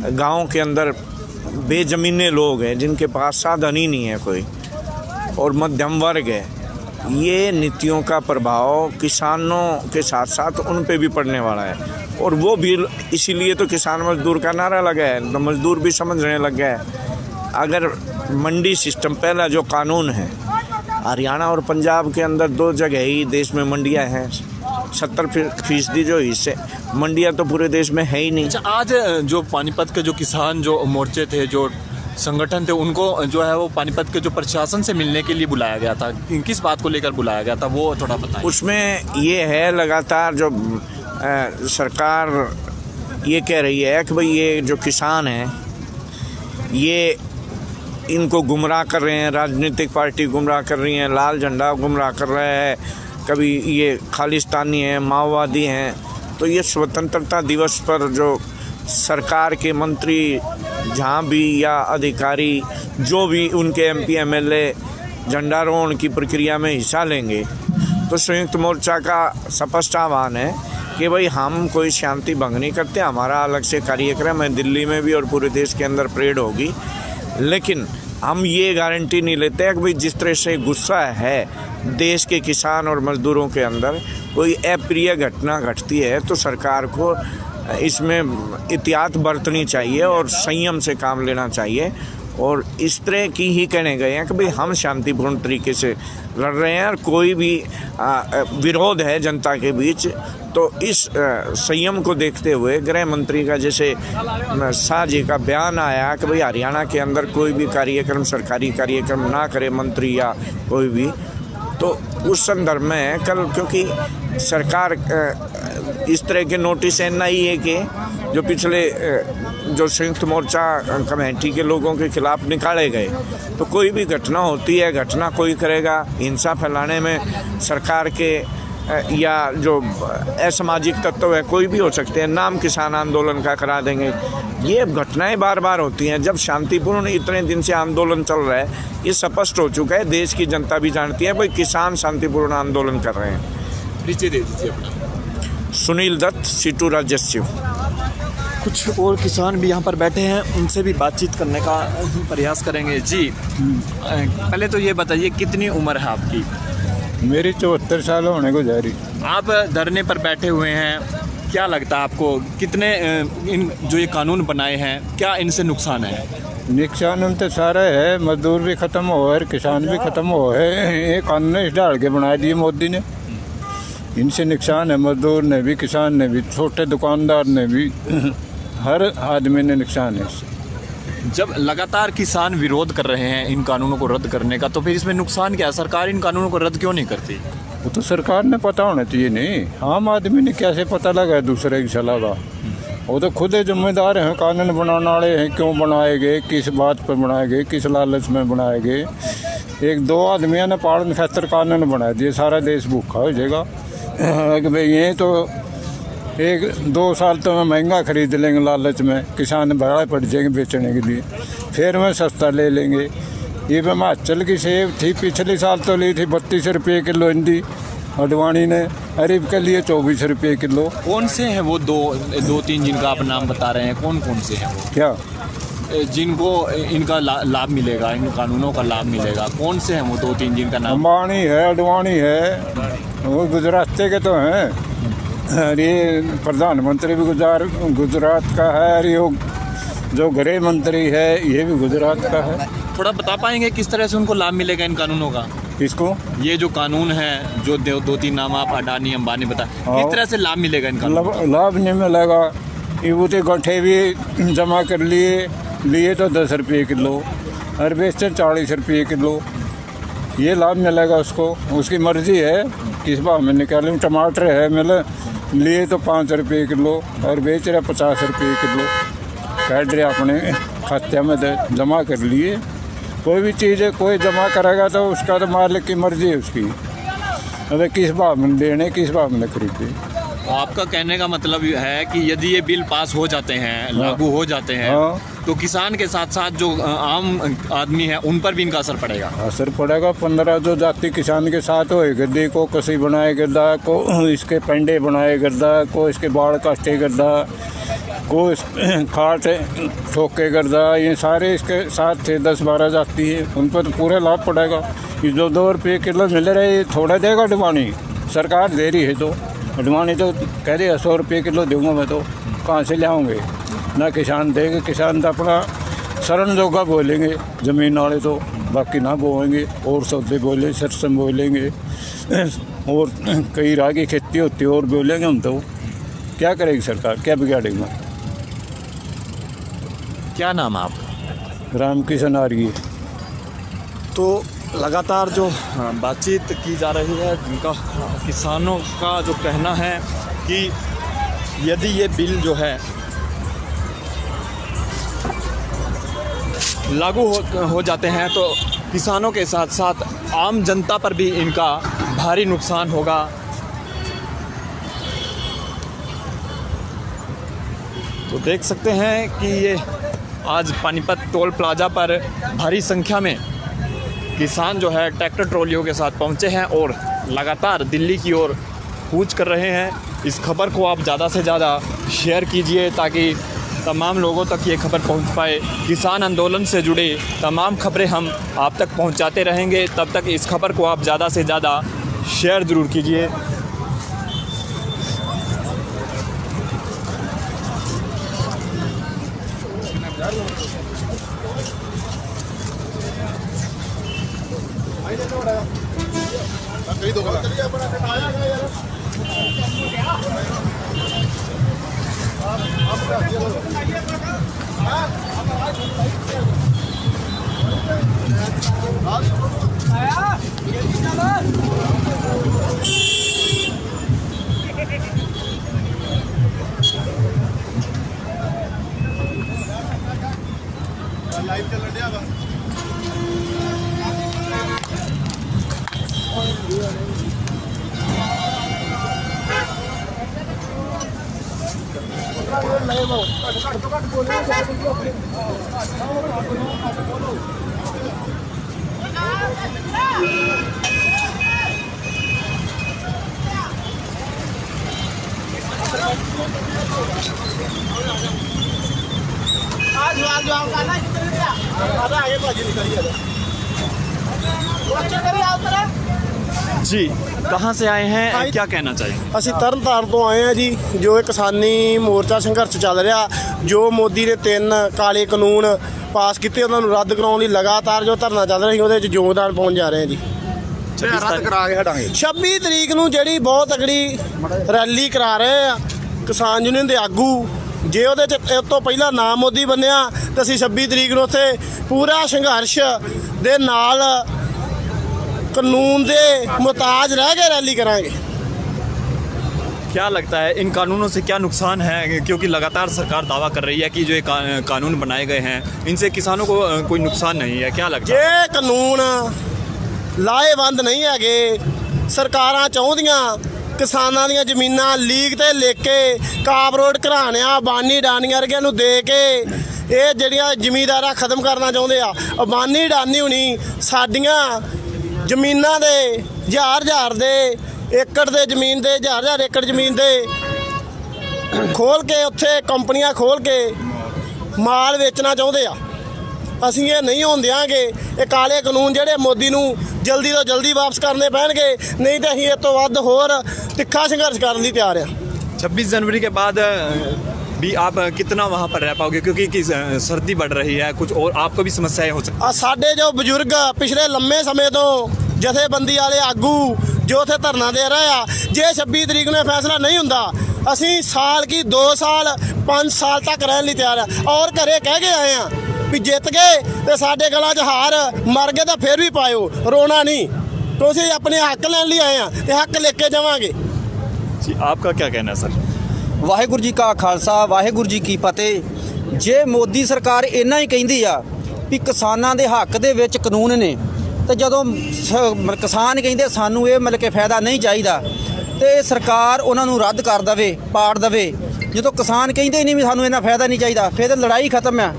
Speaker 8: गाँव के अंदर बेजमीने लोग हैं जिनके पास साधन ही नहीं है कोई, और मध्यम वर्ग है, ये नीतियों का प्रभाव किसानों के साथ साथ उन पे भी पड़ने वाला है। और वो भी इसीलिए तो किसान मजदूर का नारा लगा है, तो मजदूर भी समझने लग गया है। अगर मंडी सिस्टम, पहला जो कानून है, हरियाणा और पंजाब के अंदर 2 जगह ही देश में मंडियां हैं। 70% जो हिस्से मंडियां तो पूरे देश में है ही नहीं।
Speaker 1: अच्छा, आज जो पानीपत के जो किसान जो मोर्चे थे, जो संगठन थे, उनको जो है वो पानीपत के जो प्रशासन से मिलने के लिए बुलाया गया था। किस बात को लेकर बुलाया गया था वो थोड़ा बताएं।
Speaker 8: उसमें ये है, लगातार जो सरकार ये कह रही है कि भाई ये जो किसान हैं ये इनको गुमराह कर रहे हैं, राजनीतिक पार्टी गुमराह कर रही हैं, लाल झंडा गुमराह कर रहा है, कभी ये खालिस्तानी हैं, माओवादी हैं। तो ये स्वतंत्रता दिवस पर जो सरकार के मंत्री जहाँ भी या अधिकारी जो भी उनके MP MLA झंडारोहण की प्रक्रिया में हिस्सा लेंगे तो संयुक्त मोर्चा का स्पष्ट आह्वान है कि भाई हम कोई शांति भंग नहीं करते। हमारा अलग से कार्यक्रम है, दिल्ली में भी और पूरे देश के अंदर परेड होगी, लेकिन हम ये गारंटी नहीं लेते हैं कि भाई जिस तरह से गुस्सा है देश के किसान और मजदूरों के अंदर, कोई अप्रिय घटना घटती है तो सरकार को इसमें एहतियात बरतनी चाहिए और संयम से काम लेना चाहिए। और इस तरह की ही कहने गए हैं कि भाई हम शांतिपूर्ण तरीके से लड़ रहे हैं और कोई भी विरोध है जनता के बीच, तो इस संयम को देखते हुए गृह मंत्री का जैसे शाह जी का बयान आया कि भाई हरियाणा के अंदर कोई भी कार्यक्रम, सरकारी कार्यक्रम ना करे मंत्री या कोई भी, तो उस संदर्भ में कल क्योंकि सरकार इस तरह के नोटिस नहीं है कि जो पिछले जो संयुक्त मोर्चा कमेटी के लोगों के खिलाफ निकाले गए, तो कोई भी घटना होती है, घटना कोई करेगा हिंसा फैलाने में सरकार के या जो असामाजिक तत्व है कोई भी हो सकते हैं, नाम किसान आंदोलन का करा देंगे। ये घटनाएं बार बार होती हैं। जब शांतिपूर्ण इतने दिन से आंदोलन चल रहा है, ये स्पष्ट हो चुका है, देश की जनता भी जानती है भाई किसान शांतिपूर्ण आंदोलन कर रहे हैं।
Speaker 1: परिचय दे दीजिए अपना।
Speaker 8: सुनील दत्त, सीटू राजस्व।
Speaker 1: कुछ और किसान भी यहाँ पर बैठे हैं, उनसे भी बातचीत करने का प्रयास करेंगे। जी, पहले तो ये बताइए कितनी उम्र है आपकी?
Speaker 9: मेरी 74 साल होने को जा रही।
Speaker 1: आप धरने पर बैठे हुए हैं, क्या लगता है आपको कितने इन जो ये कानून बनाए हैं क्या इनसे नुकसान है?
Speaker 9: नुकसान तो सारा है, मजदूर भी खत्म हो है, किसान भी खत्म हो है। ये कानून इस डाल के बना दिए मोदी ने, इनसे नुकसान है, मजदूर ने भी, किसान ने भी, छोटे दुकानदार ने भी, हर आदमी ने नुकसान है इससे।
Speaker 1: जब लगातार किसान विरोध कर रहे हैं इन कानूनों को रद्द करने का, तो फिर इसमें नुकसान क्या है? सरकार इन कानूनों को रद्द क्यों नहीं करती?
Speaker 9: वो तो सरकार ने पता होना चाहिए। नहीं, आम आदमी ने कैसे पता लगा दूसरे की सलाह का? वो तो खुद जिम्मेदार हैं, कानून बनाने वाले हैं। क्यों बनाए गए, किस बात पर बनाए गए, किस लालच में बनाए गए? एक दो आदमियों ने पालन खातर कानून बना दिए, सारा देश भूखा हो जाएगा कि भाई ये तो 1-2 साल तो मैं महंगा खरीद लेंगे लालच में, किसान बड़ा पड़ जाएंगे बेचने के लिए, फिर मैं सस्ता ले लेंगे। ये हिमाचल की सेब थी, पिछले साल तो ली थी 32 रुपये किलो हिंदी, अडवाणी ने अरब के लिए 24 रुपये किलो।
Speaker 1: कौन से हैं वो दो तीन जिनका आप नाम बता रहे हैं, कौन कौन से हैं वो?
Speaker 9: क्या
Speaker 1: जिनको इनका लाभ मिलेगा, इन कानूनों का लाभ मिलेगा, कौन से हैं वो 2-3 जिनका नाम?
Speaker 9: अंबानी है, अडवाणी है, वो गुजरात के तो हैं। अरे प्रधानमंत्री भी गुजरात का है, अरे वो जो गृह मंत्री है ये भी गुजरात का है।
Speaker 1: थोड़ा बता पाएंगे किस तरह से उनको लाभ मिलेगा इन कानूनों का?
Speaker 9: किसको? ये
Speaker 1: जो कानून है, जो 2-3 नाम आप अडानी अंबानी बता, किस तरह से लाभ मिलेगा इन कानूनों?
Speaker 9: लाभ नहीं मिलेगा। ये वो गठे भी जमा कर लिए तो 10 रुपये किलो और बेचते 40 रुपये किलो। ये लाभ मिलेगा उसको, उसकी मर्जी है किस भाव में निकालें। टमाटर है मिले लिए तो 5 रुपये किलो और बेच रहे 50 रुपये किलो। काट रहे अपने खाते में जमा कर लिए। कोई भी चीज़ है, कोई जमा करेगा तो उसका तो मालिक की मर्जी है उसकी, अरे किस भाव में लेने, किस भाव में खरीदे।
Speaker 1: आपका कहने का मतलब है कि यदि ये बिल पास हो जाते हैं, लागू हो जाते हैं, तो किसान के साथ साथ जो आम आदमी है उन पर भी इनका असर पड़ेगा?
Speaker 9: असर पड़ेगा। 15 जो जाति किसान के साथ होए गद्दी को कसी बनाए गद्दा, को इसके पेंडे बनाए गद्दा, को इसके बाढ़ काटे गद्दा, को खाट ठोके गद्दा, ये सारे इसके साथ थे 10-12 जाति है, उन पर तो पूरे लाभ पड़ेगा। ये जो 2 रुपये किलो मिल रहे ये थोड़ा देगा अडवाणी, सरकार दे रही है। तो अडवाणी तो कह रही है 100 रुपये किलो दूंगा मैं, तो कहाँ से लाऊंगे? ना किसान देंगे, किसान तो अपना शरण जोगा बोलेंगे ज़मीन वाले, तो बाकी ना बोएंगे और सौदे बोले, सरसों बोलेंगे और कई राह की खेती होती है और बोलेंगे हम। तो क्या करेगी सरकार, क्या बिगाड़ेगा?
Speaker 1: क्या नाम है आप?
Speaker 9: रामकिशन आर्य।
Speaker 1: तो लगातार जो बातचीत की जा रही है, जिनका किसानों का जो कहना है कि यदि ये बिल जो है लागू हो जाते हैं तो किसानों के साथ साथ आम जनता पर भी इनका भारी नुकसान होगा। तो देख सकते हैं कि ये आज पानीपत टोल प्लाजा पर भारी संख्या में किसान जो है ट्रैक्टर ट्रॉलियों के साथ पहुंचे हैं और लगातार दिल्ली की ओर कूच कर रहे हैं। इस खबर को आप ज़्यादा से ज़्यादा शेयर कीजिए ताकि तमाम लोगों तक ये खबर पहुंच पाए। किसान आंदोलन से जुड़े तमाम खबरें हम आप तक पहुंचाते रहेंगे। तब तक इस खबर को आप ज़्यादा से ज़्यादा शेयर ज़रूर कीजिए। जी कहाँ से आए हैं, क्या कहना चाहिए?
Speaker 10: ਅਸੀਂ ਤਰਨਤਾਰਨ ਤੋਂ ਆਏ ਆ ਜੀ। ਜੋ ਇਹ ਕਿਸਾਨੀ ਮੋਰਚਾ ਸੰਘਰਸ਼ ਚੱਲ ਰਿਹਾ, ਜੋ ਮੋਦੀ ਨੇ 3 ਕਾਲੇ ਕਾਨੂੰਨ ਪਾਸ ਕੀਤੇ ਉਹਨਾਂ ਨੂੰ ਰੱਦ ਕਰਾਉਣ ਲਈ ਲਗਾਤਾਰ ਜੋ ਧਰਨਾ ਚੱਲ ਰਿਹਾ ਸੀ ਉਹਦੇ ਵਿੱਚ ਯੋਗਦਾਨ ਪਾਉਣ ਜਾ ਰਹੇ ਆ ਜੀ।
Speaker 2: ਰੱਦ ਕਰਾ ਕੇ ਹਟਾਂਗੇ।
Speaker 10: 26 ਤਰੀਕ ਨੂੰ ਜਿਹੜੀ ਬਹੁਤ ਤਕੜੀ ਰੈਲੀ ਕਰਾ ਰਹੇ ਆ ਕਿਸਾਨ ਯੂਨੀਅਨ ਦੇ ਆਗੂ, ਜੇ ਉਹਦੇ 'ਚ ਇਸ ਤੋਂ ਪਹਿਲਾਂ ਨਾ ਮੋਦੀ ਬਣਿਆ ਤਾਂ ਅਸੀਂ 26 ਤਰੀਕ ਨੂੰ ਉੱਥੇ ਪੂਰਾ ਸੰਘਰਸ਼ ਦੇ ਨਾਲ ਕਾਨੂੰਨ ਦੇ ਮੁਤਾਜ ਰਹਿ ਕੇ ਰੈਲੀ ਕਰਾਂਗੇ।
Speaker 1: क्या लगता है इन कानूनों से क्या नुकसान है? क्योंकि लगातार सरकार दावा कर रही है कि जो ये कानून बनाए गए हैं इनसे किसानों को कोई नुकसान नहीं है, क्या लगता है?
Speaker 10: ये कानून ਲਾਹੇਵੰਦ ਨਹੀਂ ਹੈਗੇ। ਸਰਕਾਰਾਂ ਚਾਹੁੰਦੀਆਂ ਕਿਸਾਨਾਂ ਦੀਆਂ ਜ਼ਮੀਨਾਂ ਲੀਕ ਤੇ ਲੈ ਕੇ ਕਾਬਰੋਡ ਘਰਾਣਿਆਂ ਬਾਨੀ ਡਾਨੀਆਂ ਵਰਗਿਆਂ ਨੂੰ ਦੇ ਕੇ ਇਹ ਜਿਹੜੀਆਂ ਜ਼ਮੀਂਦਾਰਾਂ ਖਤਮ ਕਰਨਾ ਚਾਹੁੰਦੇ ਆ। ਅਬਾਨੀ ਡਾਨੀ ਹੁਣੀ ਸਾਡੀਆਂ ਜ਼ਮੀਨਾਂ ਦੇ ਹਜ਼ਾਰ ਦੇ ਏਕੜ ਦੇ ਜ਼ਮੀਨ ਦੇ ਹਜ਼ਾਰ ਏਕੜ ਜ਼ਮੀਨ ਦੇ ਖੋਲ ਕੇ ਉੱਥੇ ਕੰਪਨੀਆਂ ਖੋਲ ਕੇ ਮਾਲ ਵੇਚਣਾ ਚਾਹੁੰਦੇ ਆ। ਅਸੀਂ ਇਹ ਨਹੀਂ ਹੋਣ ਦਿਆਂਗੇ। ਇਹ ਕਾਲੇ ਕਾਨੂੰਨ ਜਿਹੜੇ ਮੋਦੀ ਨੂੰ ਜਲਦੀ ਤੋਂ ਜਲਦੀ ਵਾਪਸ ਕਰਨੇ ਪੈਣਗੇ, नहीं तो ਅਸੀਂ ਇਹ ਤੋਂ ਵੱਧ ਹੋਰ ਤਿੱਖਾ ਸੰਘਰਸ਼ ਕਰਨ ਲਈ ਤਿਆਰ ਆ।
Speaker 1: 26 जनवरी के बाद भी आप कितना वहाँ पर रह पाओगे, क्योंकि सर्दी बढ़ रही है, कुछ और आपको भी समस्याएं हो सकती?
Speaker 10: ਆ ਸਾਡੇ ਜੋ ਬਜ਼ੁਰਗ ਪਿਛਲੇ ਲੰਮੇ ਸਮੇਂ ਤੋਂ ਜਥੇਬੰਦੀ ਵਾਲੇ ਆਗੂ ਜੋ ਉੱਥੇ ਧਰਨਾ ਦੇ ਰਹੇ ਆ, ਜੇ 26 ਤਰੀਕ ਨੂੰ ਇਹ ਫੈਸਲਾ ਨਹੀਂ ਹੁੰਦਾ ਅਸੀਂ ਸਾਲ ਕੀ 2 ਸਾਲ 5 ਸਾਲ ਤੱਕ ਰਹਿਣ ਲਈ ਤਿਆਰ ਆ। ਔਰ ਘਰੇ ਕਹਿ ਕੇ ਆਏ ਆ ਵੀ ਜਿੱਤ ਗਏ ਤੇ ਸਾਡੇ ਗਲਾਂ 'ਚ ਹਾਰ, ਮਰ ਗਏ ਤਾਂ ਫਿਰ ਵੀ ਪਾਇਓ, ਰੋਣਾ ਨਹੀਂ। ਤੁਸੀਂ ਆਪਣੇ ਹੱਕ ਲੈਣ ਲਈ ਆਏ ਆ ਤੇ ਹੱਕ ਲੈ ਕੇ ਜਾਵਾਂਗੇ।
Speaker 1: जी आपका क्या कहना है सर?
Speaker 3: ਵਾਹਿਗੁਰੂ ਜੀ ਕਾ ਖਾਲਸਾ ਵਾਹਿਗੁਰੂ ਜੀ ਕੀ ਫਤਿਹ। ਜੇ ਮੋਦੀ ਸਰਕਾਰ ਇੰਨਾ ਹੀ ਕਹਿੰਦੀ ਆ ਵੀ ਕਿਸਾਨਾਂ ਦੇ ਹੱਕ ਦੇ ਵਿੱਚ ਕਾਨੂੰਨ ਨੇ, ਤੇ ਜਦੋਂ ਕਿਸਾਨ ਕਹਿੰਦੇ ਸਾਨੂੰ ਇਹ ਮਤਲਬ ਕਿ ਫਾਇਦਾ ਨਹੀਂ ਚਾਹੀਦਾ ਤੇ ਸਰਕਾਰ ਉਹਨਾਂ ਨੂੰ ਰੱਦ ਕਰ ਦੇਵੇ, ਪਾੜ ਦੇਵੇ। ਜਦੋਂ ਕਿਸਾਨ ਕਹਿੰਦੇ ਹੀ ਨਹੀਂ ਵੀ ਸਾਨੂੰ ਇਹਨਾਂ ਫਾਇਦਾ ਨਹੀਂ ਚਾਹੀਦਾ, ਫਿਰ ਤਾਂ ਲੜਾਈ ਖਤਮ ਆ।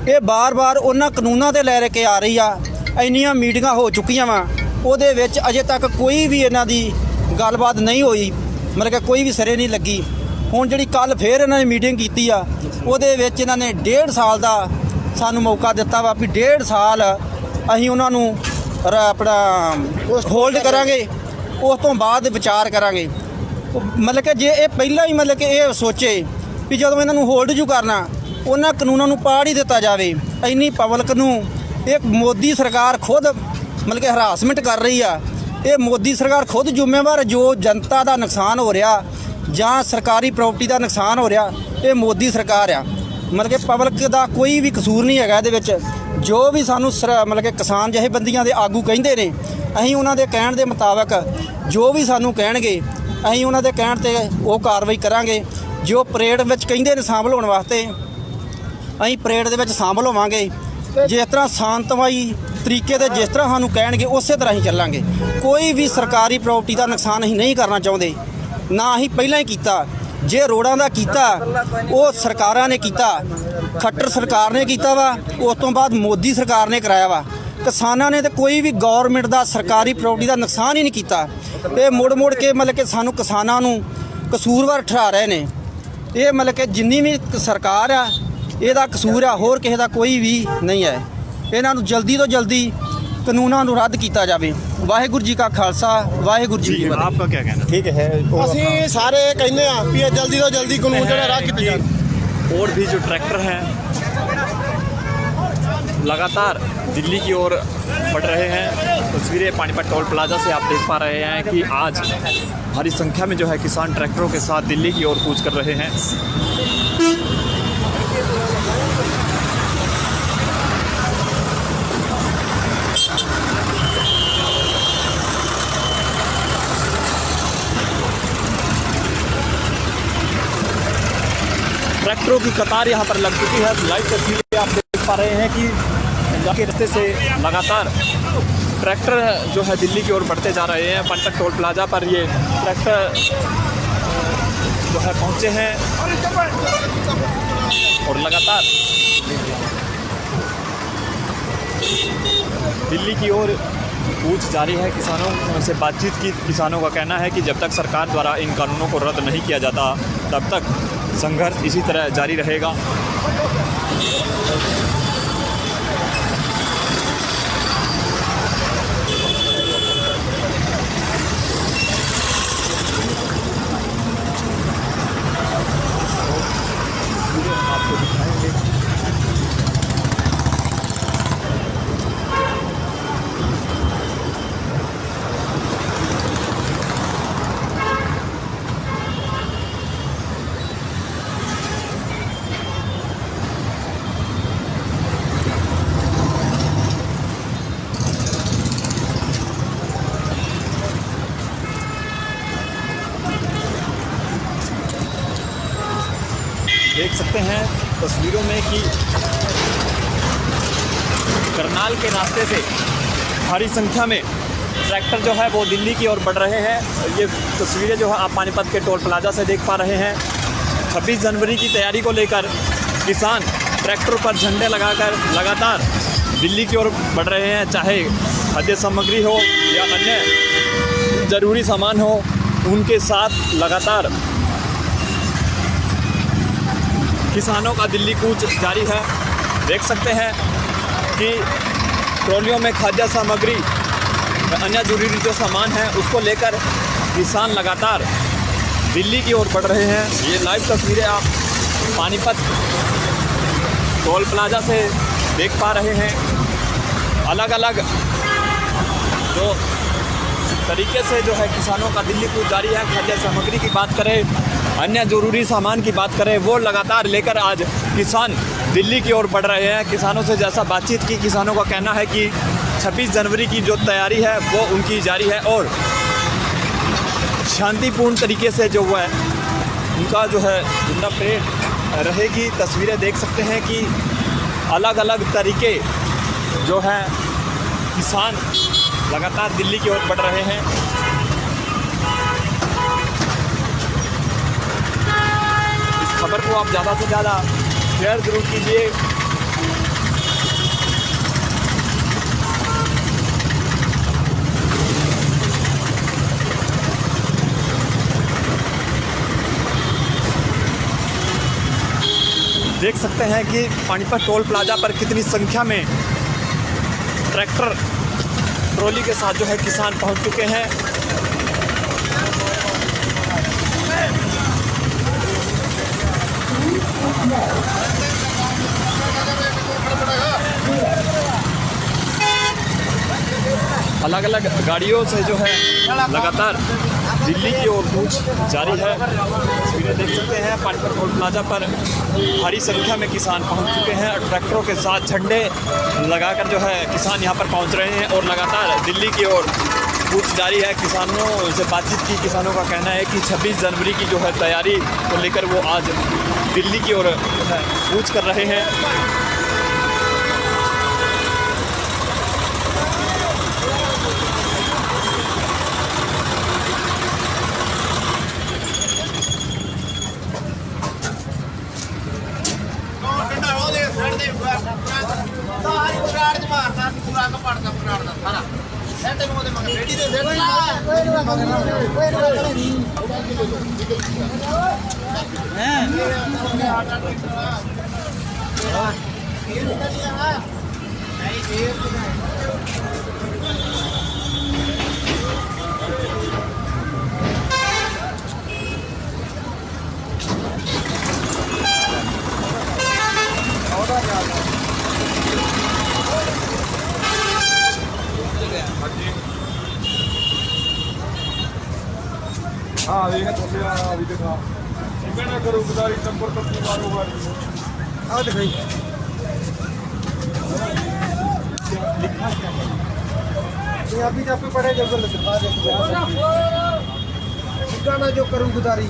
Speaker 3: ਇਹ ਬਾਰ-ਬਾਰ ਉਹਨਾਂ ਕਾਨੂੰਨਾਂ ਤੇ ਲੈ ਕੇ ਆ ਰਹੀ ਆ। ਇੰਨੀਆਂ ਮੀਟਿੰਗਾਂ ਹੋ ਚੁੱਕੀਆਂ ਵਾ, ਉਹਦੇ ਵਿੱਚ ਅਜੇ ਤੱਕ ਕੋਈ ਵੀ ਇਹਨਾਂ ਦੀ ਗੱਲਬਾਤ ਨਹੀਂ ਹੋਈ, ਮਤਲਬ ਕਿ ਕੋਈ ਵੀ ਸਿਰੇ ਨਹੀਂ ਲੱਗੀ। ਹੁਣ ਜਿਹੜੀ ਕੱਲ ਫੇਰ ਇਹਨਾਂ ਨੇ ਮੀਟਿੰਗ ਕੀਤੀ ਆ, ਉਹਦੇ ਵਿੱਚ ਇਹਨਾਂ ਨੇ 1.5 ਸਾਲ ਦਾ ਸਾਨੂੰ ਮੌਕਾ ਦਿੱਤਾ ਵਾ ਵੀ 1.5 ਸਾਲ ਅਸੀਂ ਉਹਨਾਂ ਨੂੰ ਆਪਣਾ ਹੋਲਡ ਕਰਾਂਗੇ, ਉਸ ਤੋਂ ਬਾਅਦ ਵਿਚਾਰ ਕਰਾਂਗੇ। ਮਤਲਬ ਕਿ ਜੇ ਇਹ ਪਹਿਲਾਂ ਹੀ ਮਤਲਬ ਕਿ ਇਹ ਸੋਚੇ ਵੀ ਜਦੋਂ ਇਹਨਾਂ ਨੂੰ ਹੋਲਡ ਜੂ ਕਰਨਾ, ਉਹਨਾਂ ਕਾਨੂੰਨਾਂ ਨੂੰ ਪਾੜ ਹੀ ਦਿੱਤਾ ਜਾਵੇ। ਇੰਨੀ ਪਬਲਿਕ ਨੂੰ ਇਹ ਮੋਦੀ ਸਰਕਾਰ ਖੁਦ ਮਤਲਬ ਕਿ ਹਰਾਸਮੈਂਟ ਕਰ ਰਹੀ ਆ। ਇਹ ਮੋਦੀ ਸਰਕਾਰ ਖੁਦ ਜ਼ਿੰਮੇਵਾਰ, ਜੋ ਜਨਤਾ ਦਾ ਨੁਕਸਾਨ ਹੋ ਰਿਹਾ ਜਾਂ ਸਰਕਾਰੀ ਪ੍ਰਾਪਰਟੀ ਦਾ ਨੁਕਸਾਨ ਹੋ ਰਿਹਾ, ਇਹ ਮੋਦੀ ਸਰਕਾਰ ਆ। ਮਤਲਬ ਕਿ ਪਬਲਿਕ ਦਾ ਕੋਈ ਵੀ ਕਸੂਰ ਨਹੀਂ ਹੈਗਾ ਇਹਦੇ ਵਿੱਚ। ਜੋ ਵੀ ਸਾਨੂੰ ਮਤਲਬ ਕਿ ਕਿਸਾਨ ਜਥੇਬੰਦੀਆਂ ਦੇ ਆਗੂ ਕਹਿੰਦੇ ਨੇ, ਅਸੀਂ ਉਹਨਾਂ ਦੇ ਕਹਿਣ ਦੇ ਮੁਤਾਬਕ ਜੋ ਵੀ ਸਾਨੂੰ ਕਹਿਣਗੇ ਅਸੀਂ ਉਹਨਾਂ ਦੇ ਕਹਿਣ ਤੇ ਉਹ ਕਾਰਵਾਈ ਕਰਾਂਗੇ। ਜੋ ਪਰੇਡ ਵਿੱਚ ਕਹਿੰਦੇ ਨੇ ਸ਼ਾਮਲ ਹੋਣ ਵਾਸਤੇ, ਅਸੀਂ ਪਰੇਡ ਦੇ ਵਿੱਚ ਸ਼ਾਮਲ ਹੋਵਾਂਗੇ। ਜਿਸ ਤਰ੍ਹਾਂ ਸ਼ਾਂਤਮਈ ਤਰੀਕੇ ਦੇ ਜਿਸ ਤਰ੍ਹਾਂ ਸਾਨੂੰ ਕਹਿਣਗੇ ਉਸੇ ਤਰ੍ਹਾਂ ਹੀ ਚੱਲਾਂਗੇ। ਕੋਈ ਵੀ ਸਰਕਾਰੀ ਪ੍ਰਾਪਰਟੀ ਦਾ ਨੁਕਸਾਨ ਅਸੀਂ ਨਹੀਂ ਕਰਨਾ ਚਾਹੁੰਦੇ, ਨਾ ਅਸੀਂ ਪਹਿਲਾਂ ਹੀ ਕੀਤਾ। ਜੇ ਰੋਡਾਂ ਦਾ ਕੀਤਾ ਉਹ ਸਰਕਾਰਾਂ ਨੇ ਕੀਤਾ,
Speaker 11: ਖੱਟਰ ਸਰਕਾਰ ਨੇ ਕੀਤਾ ਵਾ, ਉਸ ਤੋਂ ਬਾਅਦ ਮੋਦੀ ਸਰਕਾਰ ਨੇ ਕਰਾਇਆ ਵਾ। ਕਿਸਾਨਾਂ ਨੇ ਤੇ ਕੋਈ ਵੀ ਗਵਰਨਮੈਂਟ ਦਾ ਸਰਕਾਰੀ ਪ੍ਰਾਪਰਟੀ ਦਾ ਨੁਕਸਾਨ ਹੀ ਨਹੀਂ ਕੀਤਾ। ਇਹ ਮੁੜ ਕੇ ਮਤਲਬ ਕਿ ਸਾਨੂੰ ਕਿਸਾਨਾਂ ਨੂੰ ਕਸੂਰਵਾਰ ਠਹਿਰਾ ਰਹੇ ਨੇ। ਇਹ ਮਤਲਬ ਕਿ ਜਿੰਨੀ ਵੀ ਸਰਕਾਰ ਆ ਇਹਦਾ ਕਸੂਰ ਆ, ਹੋਰ ਕਿਸੇ ਦਾ ਕੋਈ ਵੀ ਨਹੀਂ ਹੈ। ਇਹਨਾਂ ਨੂੰ ਜਲਦੀ ਤੋਂ ਜਲਦੀ ਕਾਨੂੰਨਾਂ ਨੂੰ ਰੱਦ ਕੀਤਾ ਜਾਵੇ। ਵਾਹਿਗੁਰੂ ਜੀ ਕਾ ਖਾਲਸਾ, ਵਾਹਿਗੁਰੂ ਜੀ ਕੀ ਫਤਿਹ।
Speaker 1: आपका क्या कहना
Speaker 2: ठीक है
Speaker 10: ਅਸੀਂ ਸਾਰੇ ਕਹਿੰਦੇ ਆ ਵੀ ਇਹ ਜਲਦੀ ਤੋਂ ਜਲਦੀ ਕਾਨੂੰਨ ਜਿਹੜਾ ਰੱਦ ਕੀਤਾ ਜਾਵੇ।
Speaker 1: और भी जो ट्रैक्टर हैं लगातार दिल्ली की ओर बढ़ रहे हैं। तस्वीरें पानीपत टोल प्लाजा से आप देख पा रहे हैं कि आज भारी संख्या में जो है किसान ट्रैक्टरों के साथ दिल्ली की ओर कूच कर रहे हैं। ट्रैक्टरों की कतार यहाँ पर लग चुकी है। लाइव तस्वीरें आप देख पा रहे हैं कि पंजाब के रास्ते से लगातार ट्रैक्टर जो है दिल्ली की ओर बढ़ते जा रहे हैं। पानीपत टोल प्लाजा पर ये ट्रैक्टर जो है पहुँचे हैं और लगातार दिल्ली की ओर कूच जारी है। किसानों से बातचीत की किसानों का कहना है कि जब तक सरकार द्वारा इन कानूनों को रद्द नहीं किया जाता तब तक संघर्ष इसी तरह जारी रहेगा। आपको दिखाएंगे देख सकते हैं तस्वीरों में कि करनाल के रास्ते से भारी संख्या में ट्रैक्टर जो है वो दिल्ली की ओर बढ़ रहे हैं। ये तस्वीरें जो है आप पानीपत के टोल प्लाजा से देख पा रहे हैं। 26 जनवरी की तैयारी को लेकर किसान ट्रैक्टर पर झंडे लगाकर लगातार दिल्ली की ओर बढ़ रहे हैं। चाहे खाद्य सामग्री हो या अन्य ज़रूरी सामान हो, उनके साथ लगातार किसानों का दिल्ली कूच जारी है। देख सकते हैं कि ट्रॉलियों में खाद्य सामग्री, अन्य जरूरी जो सामान है उसको लेकर किसान लगातार दिल्ली की ओर बढ़ रहे हैं। ये लाइव तस्वीरें आप पानीपत टोल प्लाजा से देख पा रहे हैं। अलग अलग जो तरीके से जो है किसानों का दिल्ली कूच जारी है। खाद्य सामग्री की बात करें, अन्य ज़रूरी सामान की बात करें, वो लगातार लेकर आज किसान दिल्ली की ओर बढ़ रहे हैं। किसानों से जैसा बातचीत की, किसानों का कहना है कि 26 जनवरी की जो तैयारी है वो उनकी जारी है और शांतिपूर्ण तरीके से जो है उनका जो है जिंदा परेड रहेगी। तस्वीरें देख सकते हैं कि अलग अलग तरीके जो है किसान लगातार दिल्ली की ओर बढ़ रहे हैं। इस खबर को आप ज़्यादा से ज़्यादा शेयर ज़रूर कीजिए। देख सकते हैं कि पानीपत टोल प्लाजा पर कितनी संख्या में ट्रैक्टर ट्रॉली के साथ जो है किसान पहुंच चुके हैं। अलग अलग गाड़ियों से जो है लगातार दिल्ली की ओर कूच जारी है। तस्वीरें देख सकते हैं पानीपत टोल प्लाजा पर भारी संख्या में किसान पहुंच चुके हैं और ट्रैक्टरों के साथ झंडे लगाकर जो है किसान यहां पर पहुंच रहे हैं और लगातार दिल्ली की ओर कूच जारी है। किसानों से बातचीत की, किसानों का कहना है कि 26 जनवरी की जो है तैयारी को लेकर वो आज दिल्ली की ओर कूच कर रहे हैं।
Speaker 9: हाँ देखा तो अभी देखा ना करो गुजारी नंबर तो मारो गाड़ी दिखाई अभी जब पड़े ना जो करूँ गुजारी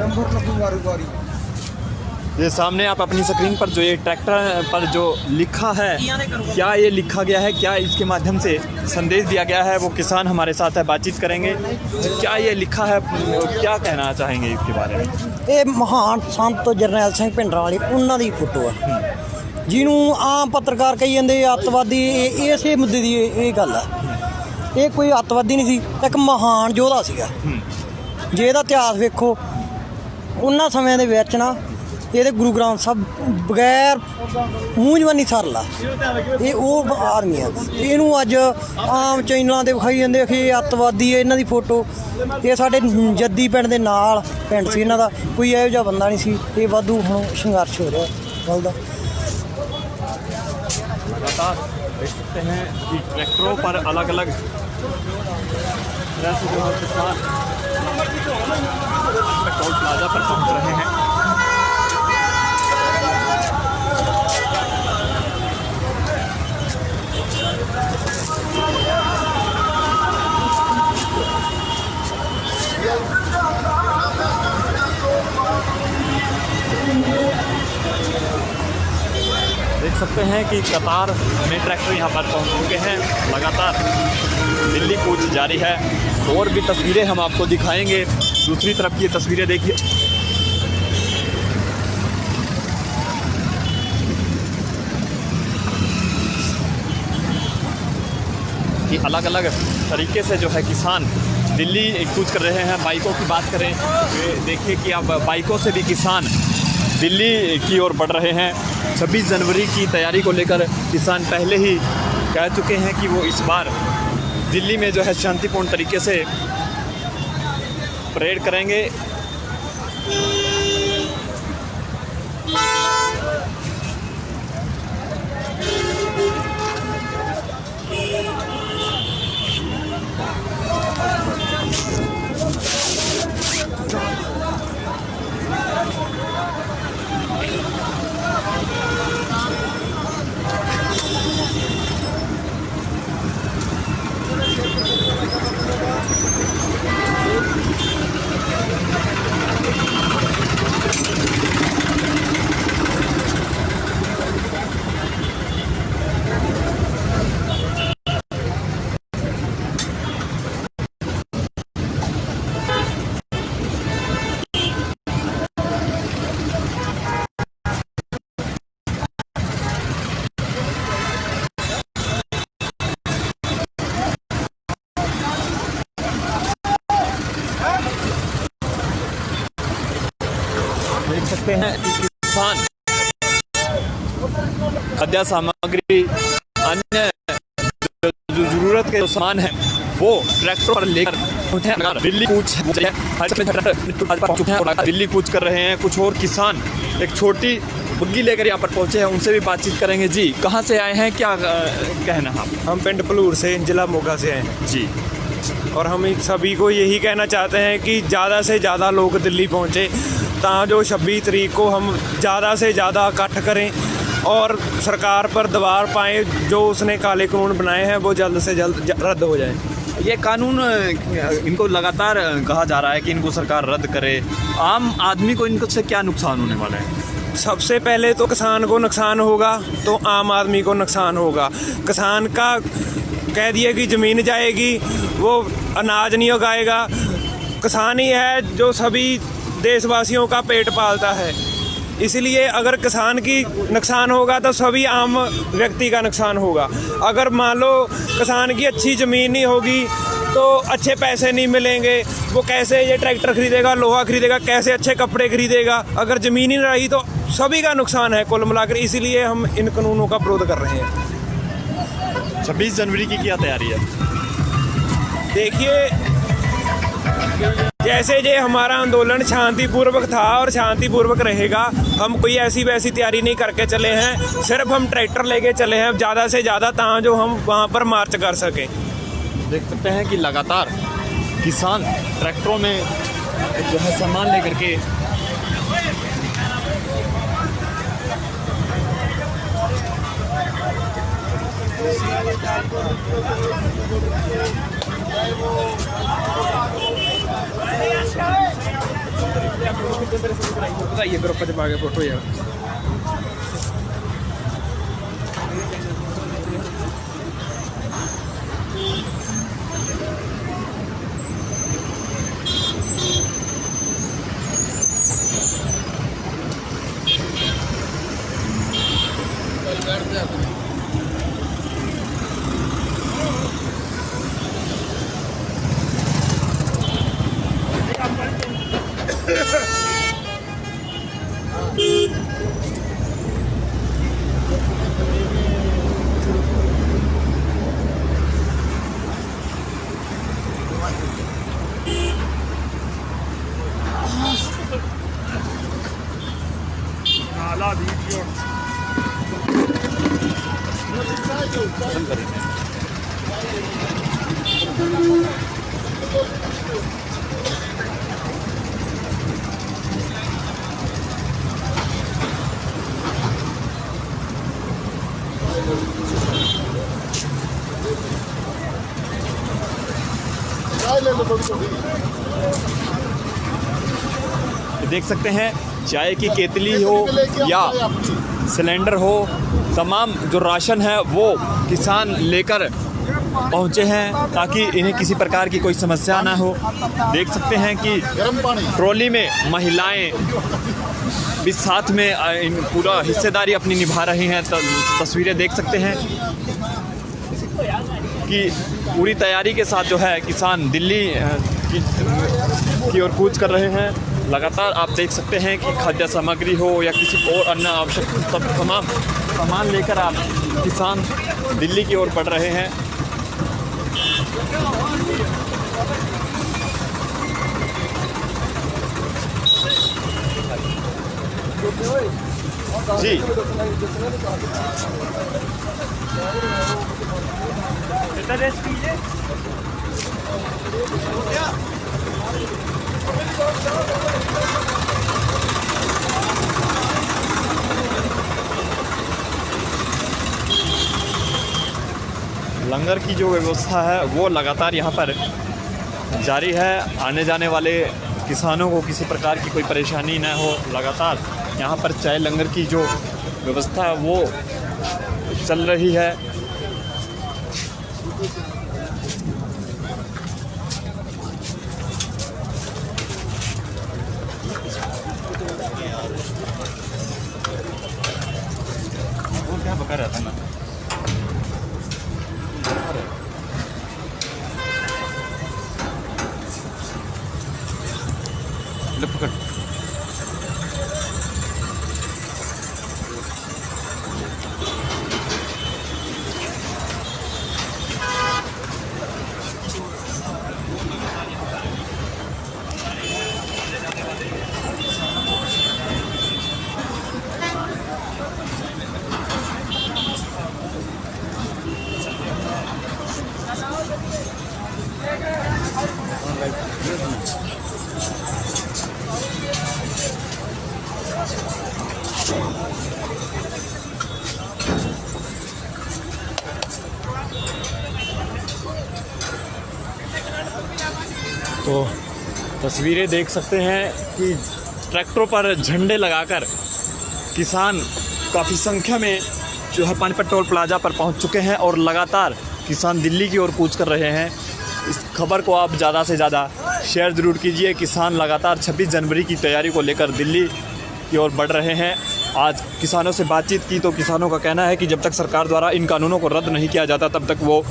Speaker 9: नंबर लगूंगा गाड़ी।
Speaker 1: ये सामने आप अपनी स्क्रीन पर जो ये ट्रैक्टर पर जो लिखा है, क्या ये लिखा गया है, क्या इसके माध्यम से संदेश दिया गया है, वो किसान हमारे साथ है, बातचीत करेंगे। क्या ये लिखा है, क्या कहना चाहेंगे इसके बारे में?
Speaker 11: ਇਹ ਮਹਾਨ ਸੰਤ ਜਰਨੈਲ ਸਿੰਘ ਭਿੰਡਰਾਂਵਾਲੇ ਉਹਨਾਂ ਦੀ ਫੋਟੋ ਆ, ਜਿਹਨੂੰ ਆਮ ਪੱਤਰਕਾਰ ਕਹੀ ਜਾਂਦੇ ਅੱਤਵਾਦੀ। ਇਹ ਇਸੇ ਮੁੱਦੇ ਦੀ ਇਹ ਗੱਲ ਆ। ਇਹ ਕੋਈ ਅੱਤਵਾਦੀ ਨਹੀਂ ਸੀ, ਇੱਕ ਮਹਾਨ ਯੋਧਾ ਸੀਗਾ। ਜੇ ਇਹਦਾ ਇਤਿਹਾਸ ਵੇਖੋ, ਉਹਨਾਂ ਸਮਿਆਂ ਦੇ ਵਿੱਚ ਨਾ ਇਹਦੇ ਗੁਰੂ ਗ੍ਰੰਥ ਸਾਹਿਬ ਬਗੈਰ ਮੂੰਹ ਜਵਾਨੀ ਸਰਲਾ, ਇਹ ਉਹ ਆਦਮੀ ਆ। ਇਹਨੂੰ ਅੱਜ ਆਮ ਚੈਨਲਾਂ 'ਤੇ ਵਿਖਾਈ ਜਾਂਦੇ ਕਿ ਇਹ ਅੱਤਵਾਦੀ ਹੈ, ਇਹਨਾਂ ਦੀ ਫੋਟੋ। ਇਹ ਸਾਡੇ ਜੱਦੀ ਪਿੰਡ ਦੇ ਨਾਲ ਪਿੰਡ ਸੀ ਇਹਨਾਂ ਦਾ, ਕੋਈ ਇਹੋ ਜਿਹਾ ਬੰਦਾ ਨਹੀਂ ਸੀ। ਇਹ ਵਾਧੂ ਹੁਣ ਸੰਘਰਸ਼ ਹੋ ਰਿਹਾ ਗੱਲ ਦਾ।
Speaker 1: लगातार देख सकते हैं कि ट्रैक्टरों पर अलग अलग तरह से जो है किसान टोल प्लाजा पर पहुंच रहे हैं। देख सकते हैं कि कतार में ट्रैक्टर यहाँ पर पहुँच चुके हैं। लगातार दिल्ली कूच जारी है। और भी तस्वीरें हम आपको दिखाएंगे। दूसरी तरफ की तस्वीरें देखिए, कि अलग अलग तरीके से जो है किसान दिल्ली कूच कर रहे हैं। बाइकों की बात करें तो देखिए कि अब बाइकों से भी किसान दिल्ली की ओर बढ़ रहे हैं। 26 जनवरी की तैयारी को लेकर किसान पहले ही कह चुके हैं कि वो इस बार दिल्ली में जो है शांतिपूर्ण तरीके से परेड करेंगे। देख सकते हैं कि किसान खाद्य सामग्री, अन्य जो जरूरत के सामान है वो ट्रैक्टर पर लेकर दिल्ली कूच दिल्ली कूच कर रहे हैं। कुछ और किसान एक छोटी बग्गी लेकर यहाँ पर पहुँचे हैं, उनसे भी बातचीत करेंगे। जी, कहाँ से आए हैं, क्या कहना है आप?
Speaker 12: हम पिंड भलूर से, जिला मोगा से हैं
Speaker 1: जी।
Speaker 12: और हम सभी को यही कहना चाहते हैं कि ज़्यादा से ज़्यादा लोग दिल्ली पहुँचे, जो 26 तारीख को हम ज़्यादा से ज़्यादा इकट्ठ करें और सरकार पर दबाव पाएँ। जो उसने काले कानून बनाए हैं वो जल्द से जल्द रद्द हो जाए।
Speaker 1: ये कानून इनको लगातार कहा जा रहा है कि इनको सरकार रद्द करे। आम आदमी को इनको से क्या नुकसान होने वाला है?
Speaker 12: सबसे पहले तो किसान को नुकसान होगा, तो आम आदमी को नुकसान होगा। किसान का कह दिए कि ज़मीन जाएगी, वो अनाज नहीं उगाएगा। किसान ही है जो सभी देशवासियों का पेट पालता है। इसलिए अगर किसान की नुकसान होगा तो सभी आम व्यक्ति का नुकसान होगा। अगर मान लो किसान की अच्छी ज़मीन नहीं होगी तो अच्छे पैसे नहीं मिलेंगे, वो कैसे ये ट्रैक्टर खरीदेगा, लोहा खरीदेगा, कैसे अच्छे कपड़े खरीदेगा। अगर ज़मीन ही नहीं रही तो सभी का नुकसान है कुल मिलाकर। इसीलिए हम इन कानूनों का विरोध कर रहे हैं।
Speaker 1: 26 जनवरी की क्या तैयारी है?
Speaker 12: देखिए, जैसे ये हमारा आंदोलन शांतिपूर्वक था और शांतिपूर्वक रहेगा। हम कोई ऐसी वैसी तैयारी नहीं करके चले हैं, सिर्फ हम ट्रैक्टर लेके चले हैं ज़्यादा से ज़्यादा, ताकि जो हम वहाँ पर मार्च कर सकें।
Speaker 1: देख सकते हैं कि लगातार किसान ट्रैक्टरों में जो है सामान लेकर के
Speaker 12: बताइए ग्रुप पे आगे फोटो यार।
Speaker 1: देख सकते हैं चाय की केतली हो या सिलेंडर हो, तमाम जो राशन है वो किसान लेकर पहुंचे हैं ताकि इन्हें किसी प्रकार की कोई समस्या ना हो। देख सकते हैं कि ट्रॉली में महिलाएं भी साथ में इन पूरा हिस्सेदारी अपनी निभा रही हैं। तस्वीरें देख सकते हैं कि पूरी तैयारी के साथ जो है किसान दिल्ली की ओर कूच कर रहे हैं। लगातार आप देख सकते हैं कि खाद्य सामग्री हो या किसी और अन्य आवश्यक तमाम सामान लेकर आप किसान दिल्ली की ओर बढ़ रहे हैं। जी लंगर की जो व्यवस्था है वो लगातार यहाँ पर जारी है। आने जाने वाले किसानों को किसी प्रकार की कोई परेशानी न हो। लगातार यहाँ पर चाय लंगर की जो व्यवस्था है वो चल रही है। वो क्या बका रहा था ना, पकड़। तो तस्वीरें देख सकते हैं कि ट्रैक्टरों पर झंडे लगाकर किसान काफ़ी संख्या में जो है पानीपत टोल प्लाजा पर पहुंच चुके हैं और लगातार किसान दिल्ली की ओर कूच कर रहे हैं। इस खबर को आप ज़्यादा से ज़्यादा शेयर ज़रूर कीजिए। किसान लगातार 26 जनवरी की तैयारी को लेकर दिल्ली की ओर बढ़ रहे हैं। आज किसानों से बातचीत की तो किसानों का कहना है कि जब तक सरकार द्वारा इन कानूनों को रद्द नहीं किया जाता तब तक वो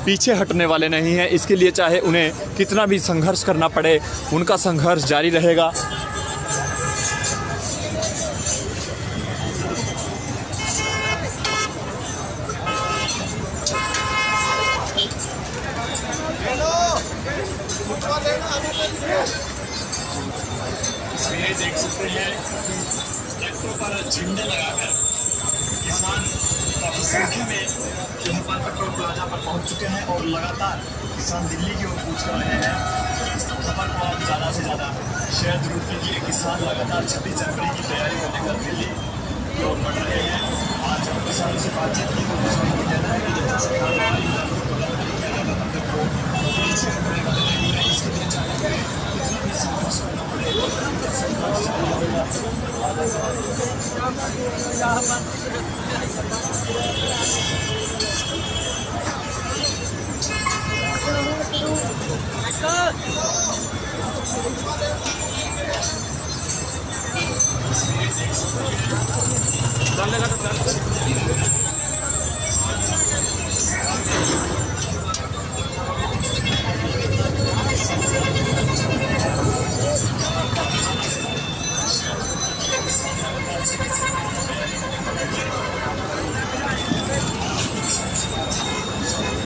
Speaker 1: पीछे हटने वाले नहीं हैं। इसके लिए चाहे उन्हें कितना भी संघर्ष करना पड़े, उनका संघर्ष जारी रहेगा। तस्वीरें देख सकते हैं, ट्रैक्टरों पर झंडे लगाकर किसान काफी संख्या में यहाँ पर पेट्रोल प्लाजा पर पहुंच चुके हैं और लगातार किसान दिल्ली की ओर कूच कर रहे हैं। इस खबर को आप ज़्यादा से ज़्यादा शेयर जरूर कीजिए। किसान लगातार 26 जनवरी की तैयारी को लेकर दिल्ली की ओर बढ़ रहे हैं। आज हम किसानों से बातचीत की तो किसानों का कहना है कि जब तक सरकार द्वारा इन कानूनों को रद्द नहीं किया जाता तब तक वो पीछे हटने वाले नहीं है। इसके लिए चाहे कितना भी संघर्ष करना पड़े, संघर्ष जारी रहेगा।
Speaker 3: चलेगा तो चल